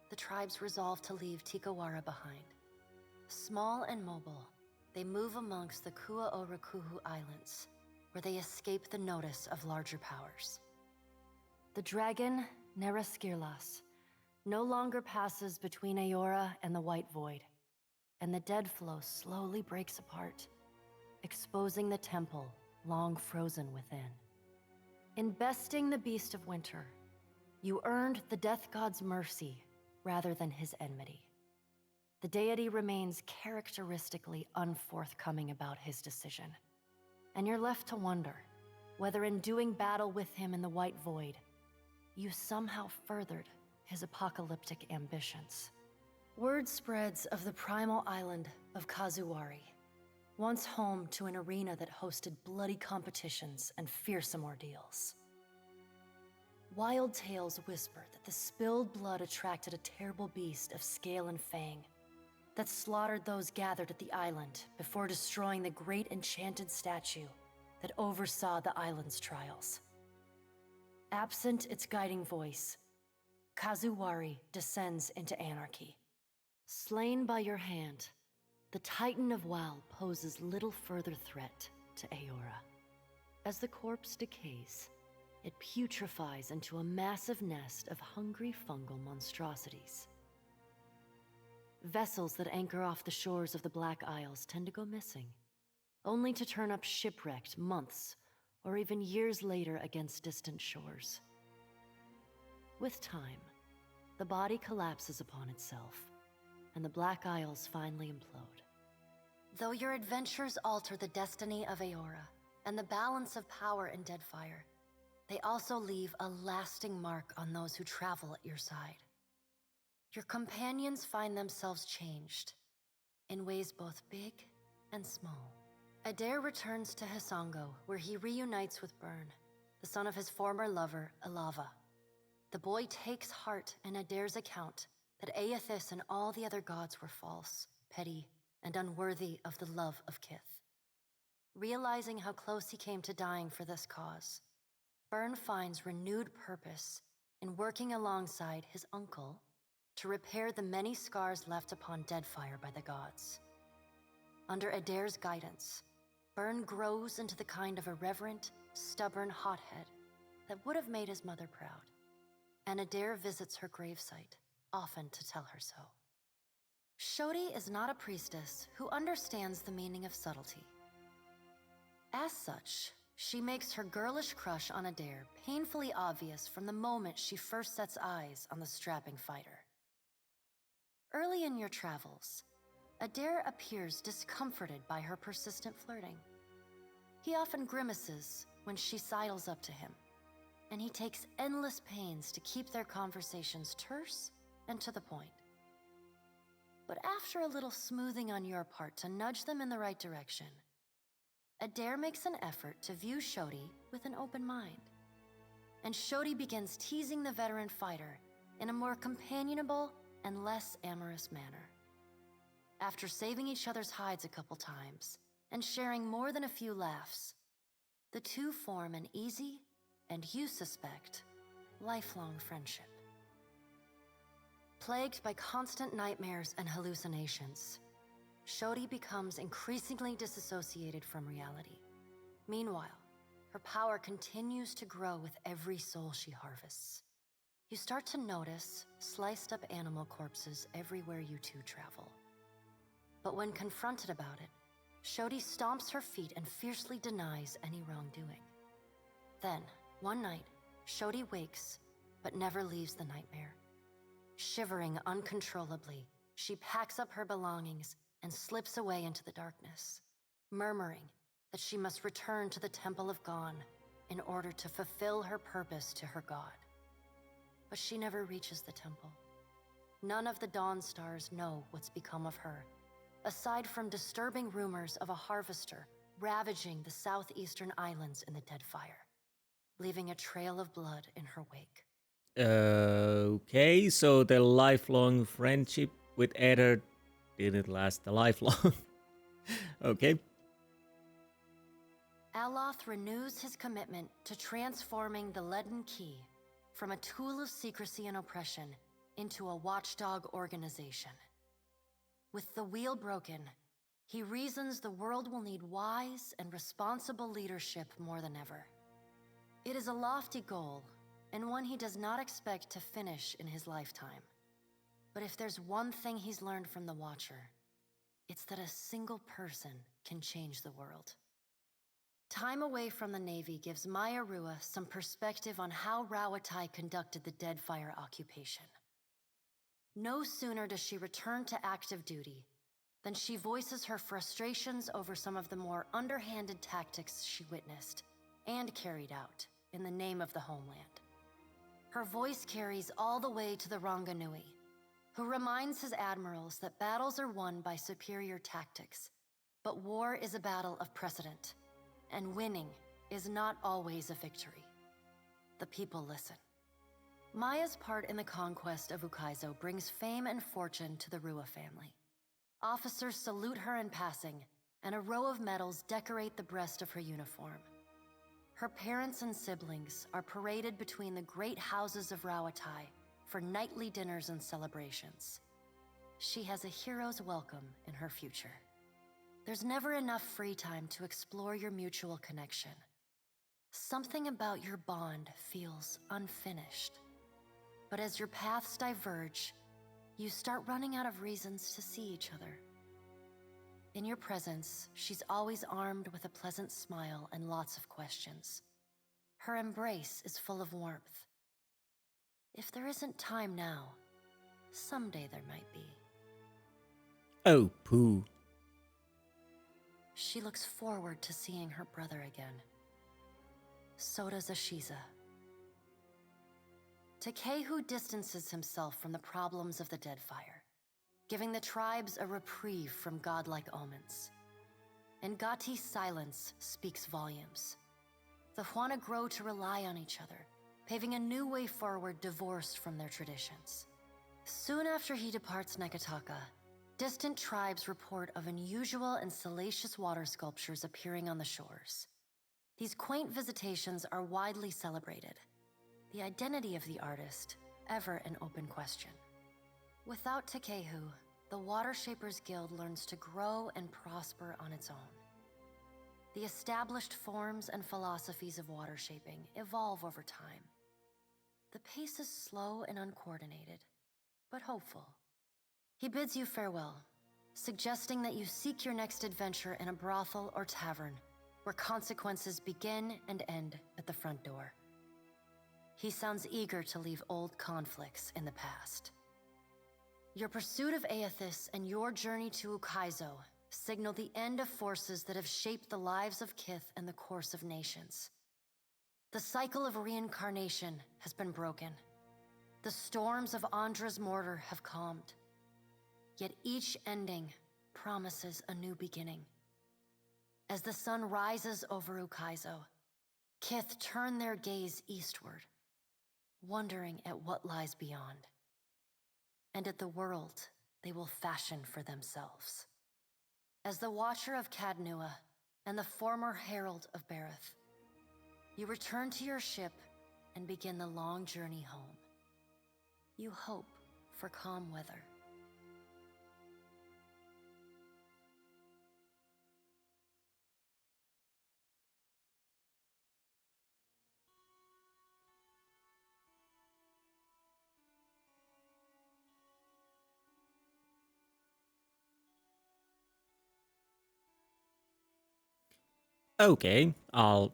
H: the tribes resolve to leave Tikawara behind. Small and mobile, they move amongst the Kuaorakuhu Islands, where they escape the notice of larger powers. The dragon, Neraskirlas, no longer passes between Eora and the White Void, and the dead flow slowly breaks apart, exposing the temple long frozen within. In besting the Beast of Winter, you earned the Death God's mercy rather than his enmity. The deity remains characteristically unforthcoming about his decision, and you're left to wonder whether in doing battle with him in the White Void, you somehow furthered his apocalyptic ambitions. Word spreads of the primal island of Kazuwari, once home to an arena that hosted bloody competitions and fearsome ordeals. Wild tales whisper that the spilled blood attracted a terrible beast of scale and fang that slaughtered those gathered at the island before destroying the great enchanted statue that oversaw the island's trials. Absent its guiding voice, Kazuwari descends into anarchy. Slain by your hand, the Titan of Wal poses little further threat to Eora. As the corpse decays, it putrefies into a massive nest of hungry fungal monstrosities. Vessels that anchor off the shores of the Black Isles tend to go missing, only to turn up shipwrecked months or even years later against distant shores. With time, the body collapses upon itself, and the Black Isles finally implode. Though your adventures alter the destiny of Eora and the balance of power in Deadfire, they also leave a lasting mark on those who travel at your side. Your companions find themselves changed, in ways both big and small. Adair returns to Hisango, where he reunites with Byrne, the son of his former lover, Alava. The boy takes heart in Adair's account that Eothas and all the other gods were false, petty, and unworthy of the love of Kith. Realizing how close he came to dying for this cause, Byrne finds renewed purpose in working alongside his uncle to repair the many scars left upon Deadfire by the gods. Under Adair's guidance, Byrne grows into the kind of irreverent, stubborn hothead that would have made his mother proud, and Adair visits her gravesite, often to tell her so. Shodi is not a priestess who understands the meaning of subtlety. As such, she makes her girlish crush on Adair painfully obvious from the moment she first sets eyes on the strapping fighter. Early in your travels, Adair appears discomforted by her persistent flirting. He often grimaces when she sidles up to him, and he takes endless pains to keep their conversations terse and to the point. But after a little smoothing on your part to nudge them in the right direction, Adair makes an effort to view Shodi with an open mind. And Shodi begins teasing the veteran fighter in a more companionable and less amorous manner. After saving each other's hides a couple times and sharing more than a few laughs, the two form an easy, and you suspect, lifelong friendship. Plagued by constant nightmares and hallucinations, Shodi becomes increasingly disassociated from reality. Meanwhile, her power continues to grow with every soul she harvests. You start to notice sliced up animal corpses everywhere you two travel. But when confronted about it, Shodi stomps her feet and fiercely denies any wrongdoing. Then, one night, Shodi wakes, but never leaves the nightmare. Shivering uncontrollably, she packs up her belongings and slips away into the darkness, murmuring that she must return to the Temple of Gon in order to fulfill her purpose to her god. But she never reaches the temple. None of the Dawn Stars know what's become of her, aside from disturbing rumors of a harvester ravaging the southeastern islands in the Deadfire, leaving a trail of blood in her wake.
A: Okay, so the lifelong friendship with Eder didn't last a lifelong. Okay.
H: Aloth renews his commitment to transforming the Leaden Key from a tool of secrecy and oppression into a watchdog organization. With the wheel broken, he reasons the world will need wise and responsible leadership more than ever. It is a lofty goal, and one he does not expect to finish in his lifetime. But if there's one thing he's learned from the Watcher, it's that a single person can change the world. Time away from the Navy gives Maya Rua some perspective on how Rauatai conducted the Deadfire occupation. No sooner does she return to active duty than she voices her frustrations over some of the more underhanded tactics she witnessed and carried out in the name of the homeland. Her voice carries all the way to the Ranganui, who reminds his admirals that battles are won by superior tactics, but war is a battle of precedent, and winning is not always a victory. The people listen. Maya's part in the conquest of Ukaizo brings fame and fortune to the Rua family. Officers salute her in passing, and a row of medals decorate the breast of her uniform. Her parents and siblings are paraded between the great houses of Rauatai for nightly dinners and celebrations. She has a hero's welcome in her future. There's never enough free time to explore your mutual connection. Something about your bond feels unfinished. But as your paths diverge, you start running out of reasons to see each other. In your presence, she's always armed with a pleasant smile and lots of questions. Her embrace is full of warmth. If there isn't time now, someday there might be.
A: Oh, poo.
H: She looks forward to seeing her brother again. So does Ashiza. Takehu distances himself from the problems of the Deadfire, giving the tribes a reprieve from godlike omens. And Gati's silence speaks volumes. The Huana grow to rely on each other, paving a new way forward divorced from their traditions. Soon after he departs Nekataka, distant tribes report of unusual and salacious water sculptures appearing on the shores. These quaint visitations are widely celebrated. The identity of the artist, ever an open question. Without Takehu, the Water Shapers Guild learns to grow and prosper on its own. The established forms and philosophies of water shaping evolve over time. The pace is slow and uncoordinated, but hopeful. He bids you farewell, suggesting that you seek your next adventure in a brothel or tavern, where consequences begin and end at the front door. He sounds eager to leave old conflicts in the past. Your pursuit of Eothas and your journey to Ukaizo signal the end of forces that have shaped the lives of Kith and the course of nations. The cycle of reincarnation has been broken. The storms of Andra's mortar have calmed. Yet each ending promises a new beginning. As the sun rises over Ukaizo, Kith turn their gaze eastward, wondering at what lies beyond, and at the world they will fashion for themselves. As the Watcher of Caed Nua and the former Herald of Berath, you return to your ship and begin the long journey home. You hope for calm weather.
A: Okay, I'll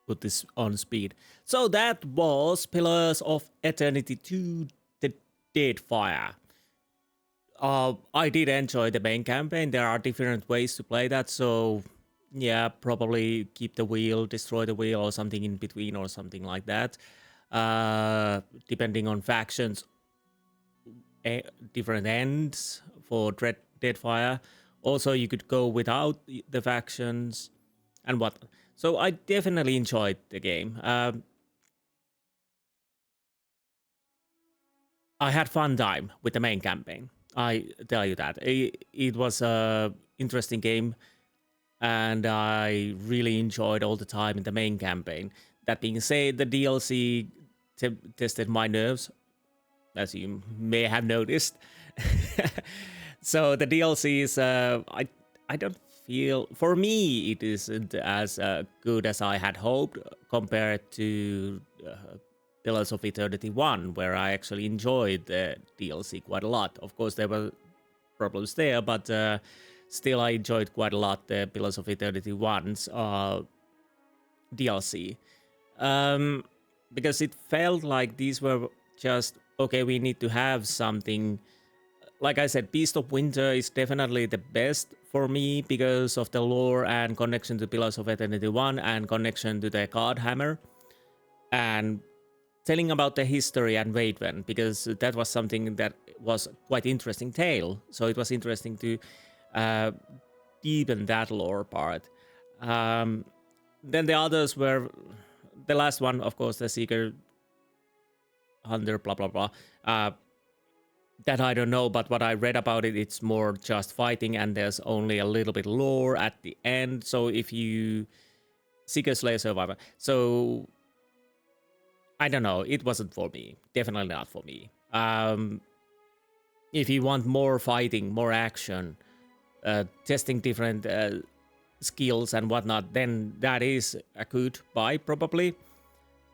A: put this on speed. So that was Pillars of Eternity 2, the Deadfire. I did enjoy the main campaign. There are different ways to play that, so yeah, probably keep the wheel, destroy the wheel, or something in between, or something like that. Depending on factions, different ends for Deadfire. Also, you could go without the factions and what. So I definitely enjoyed the game. I had fun time with the main campaign. I tell you that. It was a interesting game, and I really enjoyed all the time in the main campaign. That being said, the DLC tested my nerves, as you may have noticed. So the DLC is, I don't feel, for me, it isn't as good as I had hoped compared to Pillars of Eternity 1, where I actually enjoyed the DLC quite a lot. Of course, there were problems there, but still I enjoyed quite a lot the Pillars of Eternity 1's DLC. Because it felt like these were just, okay, we need to have something. Like I said, Beast of Winter is definitely the best for me because of the lore and connection to Pillars of Eternity 1 and connection to the God Hammer. And telling about the history and Vaidwen, because that was something that was quite interesting tale. So it was interesting to deepen that lore part. Then the others were, the last one, of course, the Seeker Hunter, blah, blah, blah. That I don't know, but what I read about it, it's more just fighting and there's only a little bit lore at the end. So if you... Seeker Slayer Survivor. So... I don't know, it wasn't for me. Definitely not for me. If you want more fighting, more action, testing different skills and whatnot, then that is a good buy, probably.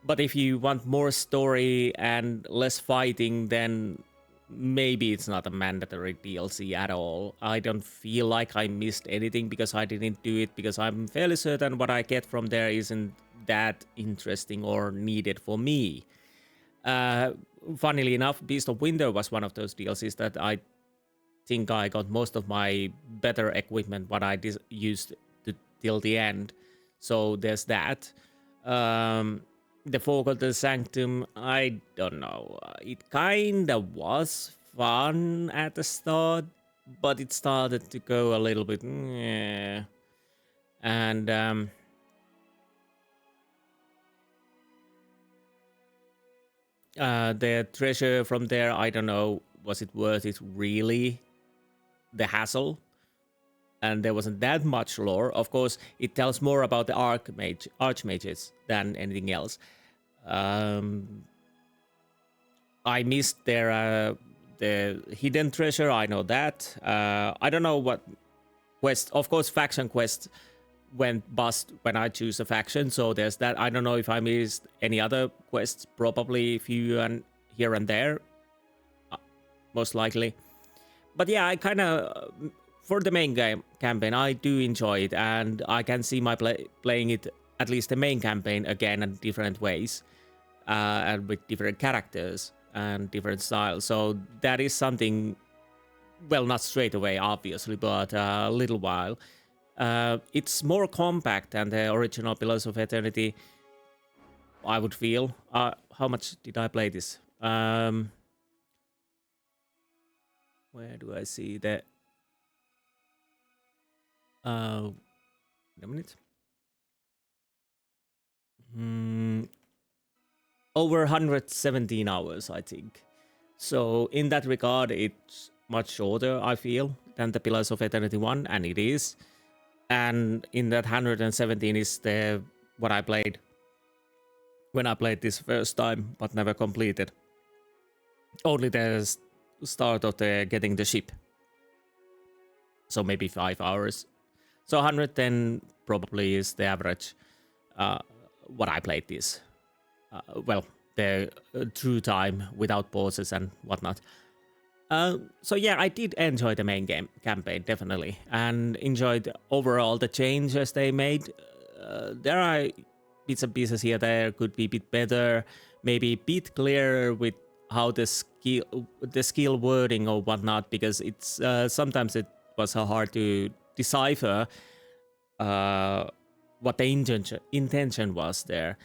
A: But if you want more story and less fighting, then maybe it's not a mandatory DLC at all. I don't feel like I missed anything because I didn't do it, because I'm fairly certain what I get from there isn't that interesting or needed for me. Funnily enough, Beast of Winter was one of those DLCs that I think I got most of my better equipment, what I used till the end. So there's that. The Forgotten Sanctum, I don't know. It kinda was fun at the start, but it started to go a little bit... And... the treasure from there, I don't know, was it worth it really? The hassle? And there wasn't that much lore. Of course, it tells more about the archmages than anything else. I missed their the hidden treasure, I know that. I don't know what quest. Of course, faction quests went bust when I choose a faction, so there's that. I don't know if I missed any other quests, probably a few and here and there, most likely. But yeah, I kind of, for the main campaign, I do enjoy it, and I can see my playing it, at least the main campaign, again in different ways, and with different characters and different styles. So that is something, well, not straight away, obviously, but a little while. It's more compact than the original Pillars of Eternity, I would feel. How much did I play this? Where do I see that? Wait a minute. Over 117 hours, I think. So in that regard, it's much shorter, I feel, than the Pillars of Eternity 1, and it is. And in that 117 is the what I played when I played this first time, but never completed. Only the start of the getting the ship. So maybe 5 hours. So 110 probably is the average what I played this. Well, the true time without pauses and whatnot. So yeah, I did enjoy the main campaign, definitely. And enjoyed overall the changes they made. There are bits and pieces here that could be a bit better. Maybe a bit clearer with how the skill wording or whatnot, because it's sometimes it was hard to decipher what the intention was there.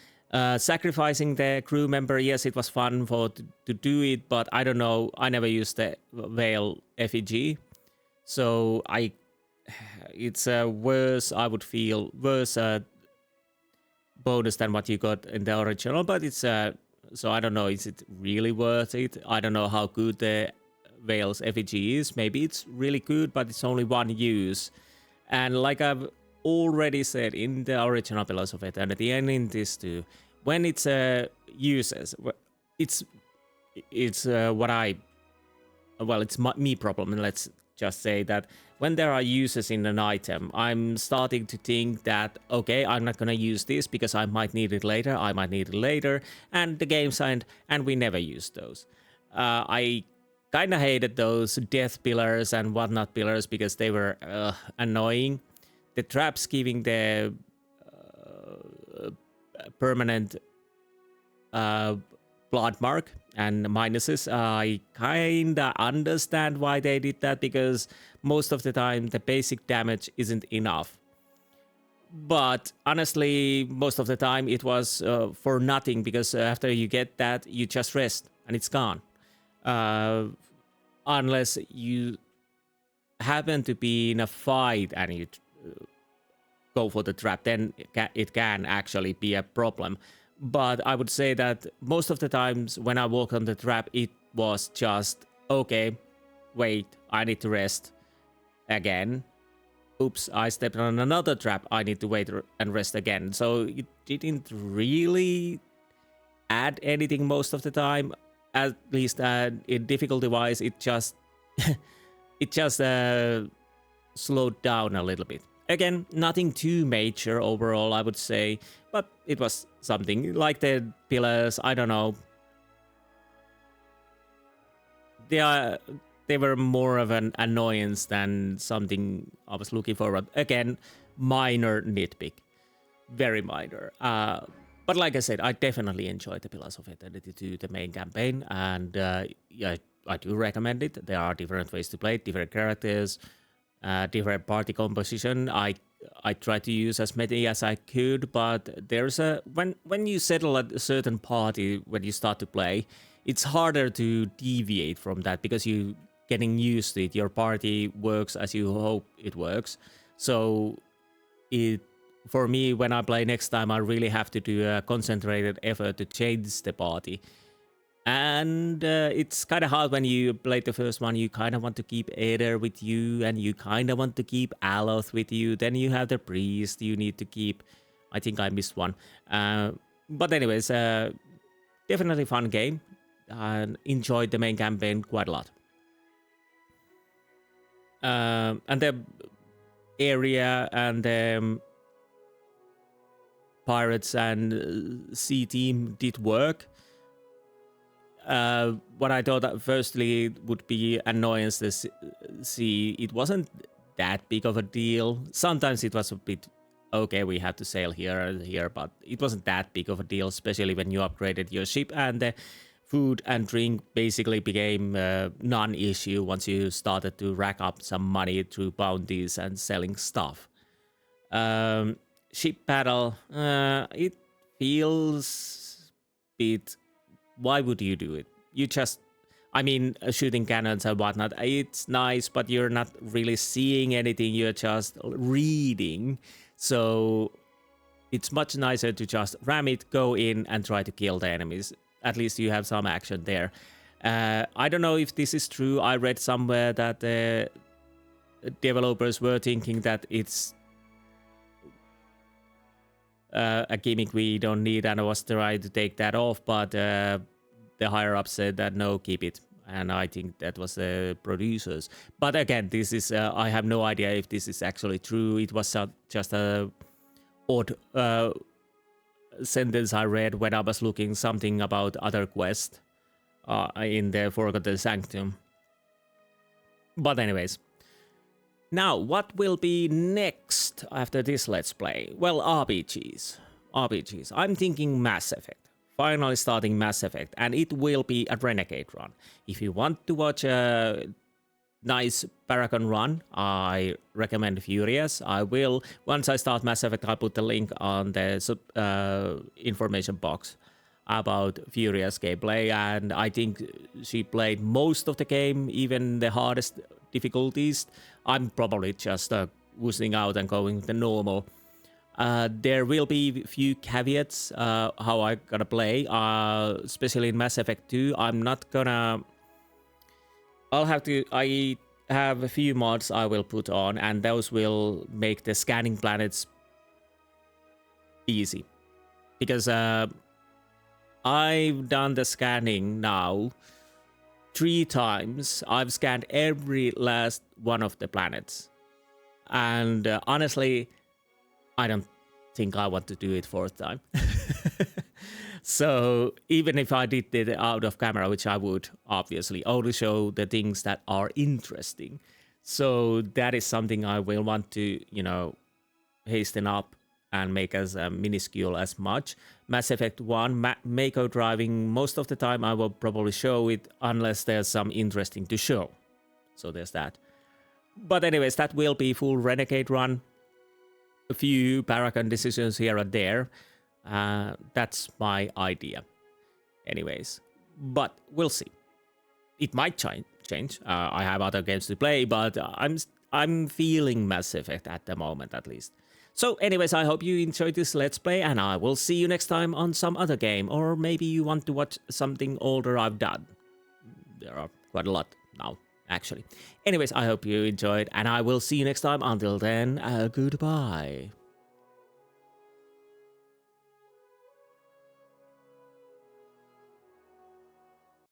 A: Sacrificing the crew member, yes, it was fun to do it, but I don't know, I never used the Veil effigy, so it's worse, I would feel, worse bonus than what you got in the original, but it's so I don't know, is it really worth it? I don't know how good the Veil's effigy is. Maybe it's really good, but it's only one use. And like I've already said in the original Pillars of Eternity and in this too, when it's uses, it's what I, well, it's me problem. And let's just say that when there are uses in an item, I'm starting to think that, okay, I'm not gonna use this because I might need it later, and the game's end, and we never use those. I kind of hated those death pillars and whatnot pillars because they were annoying. The traps giving the permanent blood mark and minuses, I kinda understand why they did that, because most of the time the basic damage isn't enough. But honestly, most of the time it was for nothing, because after you get that, you just rest and it's gone. Unless you happen to be in a fight and you go for the trap, then it can actually be a problem. But I would say that most of the times when I walk on the trap, it was just, okay, wait, I need to rest again. Oops, I stepped on another trap, I need to wait and rest again. So it didn't really add anything most of the time. At least in difficulty-wise, it just slowed down a little bit. Again, nothing too major overall, I would say, but it was something. Like the pillars, I don't know. They were more of an annoyance than something I was looking forward. Again, minor nitpick. Very minor. But like I said, I definitely enjoyed the Pillars of Eternity 2, the main campaign, and yeah, I do recommend it. There are different ways to play it, different characters, different party composition. I tried to use as many as I could, but there's a when you settle at a certain party when you start to play, it's harder to deviate from that because you're getting used to it. Your party works as you hope it works. So for me, when I play next time, I really have to do a concentrated effort to change the party. And it's kind of hard when you play the first one. You kind of want to keep Aether with you, and you kind of want to keep Aloth with you. Then you have the priest you need to keep. I think I missed one. But anyways, definitely fun game. And enjoyed the main campaign quite a lot. And the area and the pirates and sea team did work. What I thought that firstly would be annoyance to see, it wasn't that big of a deal. Sometimes it was a bit, okay, we had to sail here and here, but it wasn't that big of a deal, especially when you upgraded your ship and the food and drink basically became non-issue once you started to rack up some money through bounties and selling stuff. Ship battle, it feels a bit... Why would you do it? You just... I mean, shooting cannons and whatnot, it's nice, but you're not really seeing anything, you're just reading. So it's much nicer to just ram it, go in and try to kill the enemies. At least you have some action there. I don't know if this is true. I read somewhere that the developers were thinking that it's a gimmick we don't need, and I was trying to take that off, but the higher up said that no, keep it. And I think that was the producers. But again, this is I have no idea if this is actually true. It was just a odd sentence I read when I was looking something about other quest in the Forgotten Sanctum. But anyways, now what will be next after this Let's Play? Well, RPGs. I'm thinking Mass Effect. Finally starting Mass Effect, and it will be a Renegade run. If you want to watch a nice Paragon run, I recommend Furious. I will, once I start Mass Effect, I'll put the link on the information box about Furious gameplay, and I think she played most of the game, even the hardest difficulties. I'm probably just woosing out and going the normal. There will be a few caveats how I gotta play, especially in Mass Effect 2. I have a few mods I will put on, and those will make the scanning planets easy. Because I've done the scanning now 3 times. I've scanned every last one of the planets. And honestly, I don't think I want to do it 4th time. So even if I did it out of camera, which I would obviously only show the things that are interesting. So that is something I will want to, you know, hasten up and make as minuscule as much. Mass Effect 1, Mako driving, most of the time I will probably show it unless there's some interesting to show. So there's that. But anyways, that will be full Renegade run. A few Paragon decisions here and there. That's my idea. Anyways, but we'll see. It might change. I have other games to play, but I'm feeling Mass Effect at the moment at least. So anyways, I hope you enjoyed this Let's Play, and I will see you next time on some other game, or maybe you want to watch something older I've done. There are quite a lot now, actually. Anyways, I hope you enjoyed, and I will see you next time. Until then, goodbye.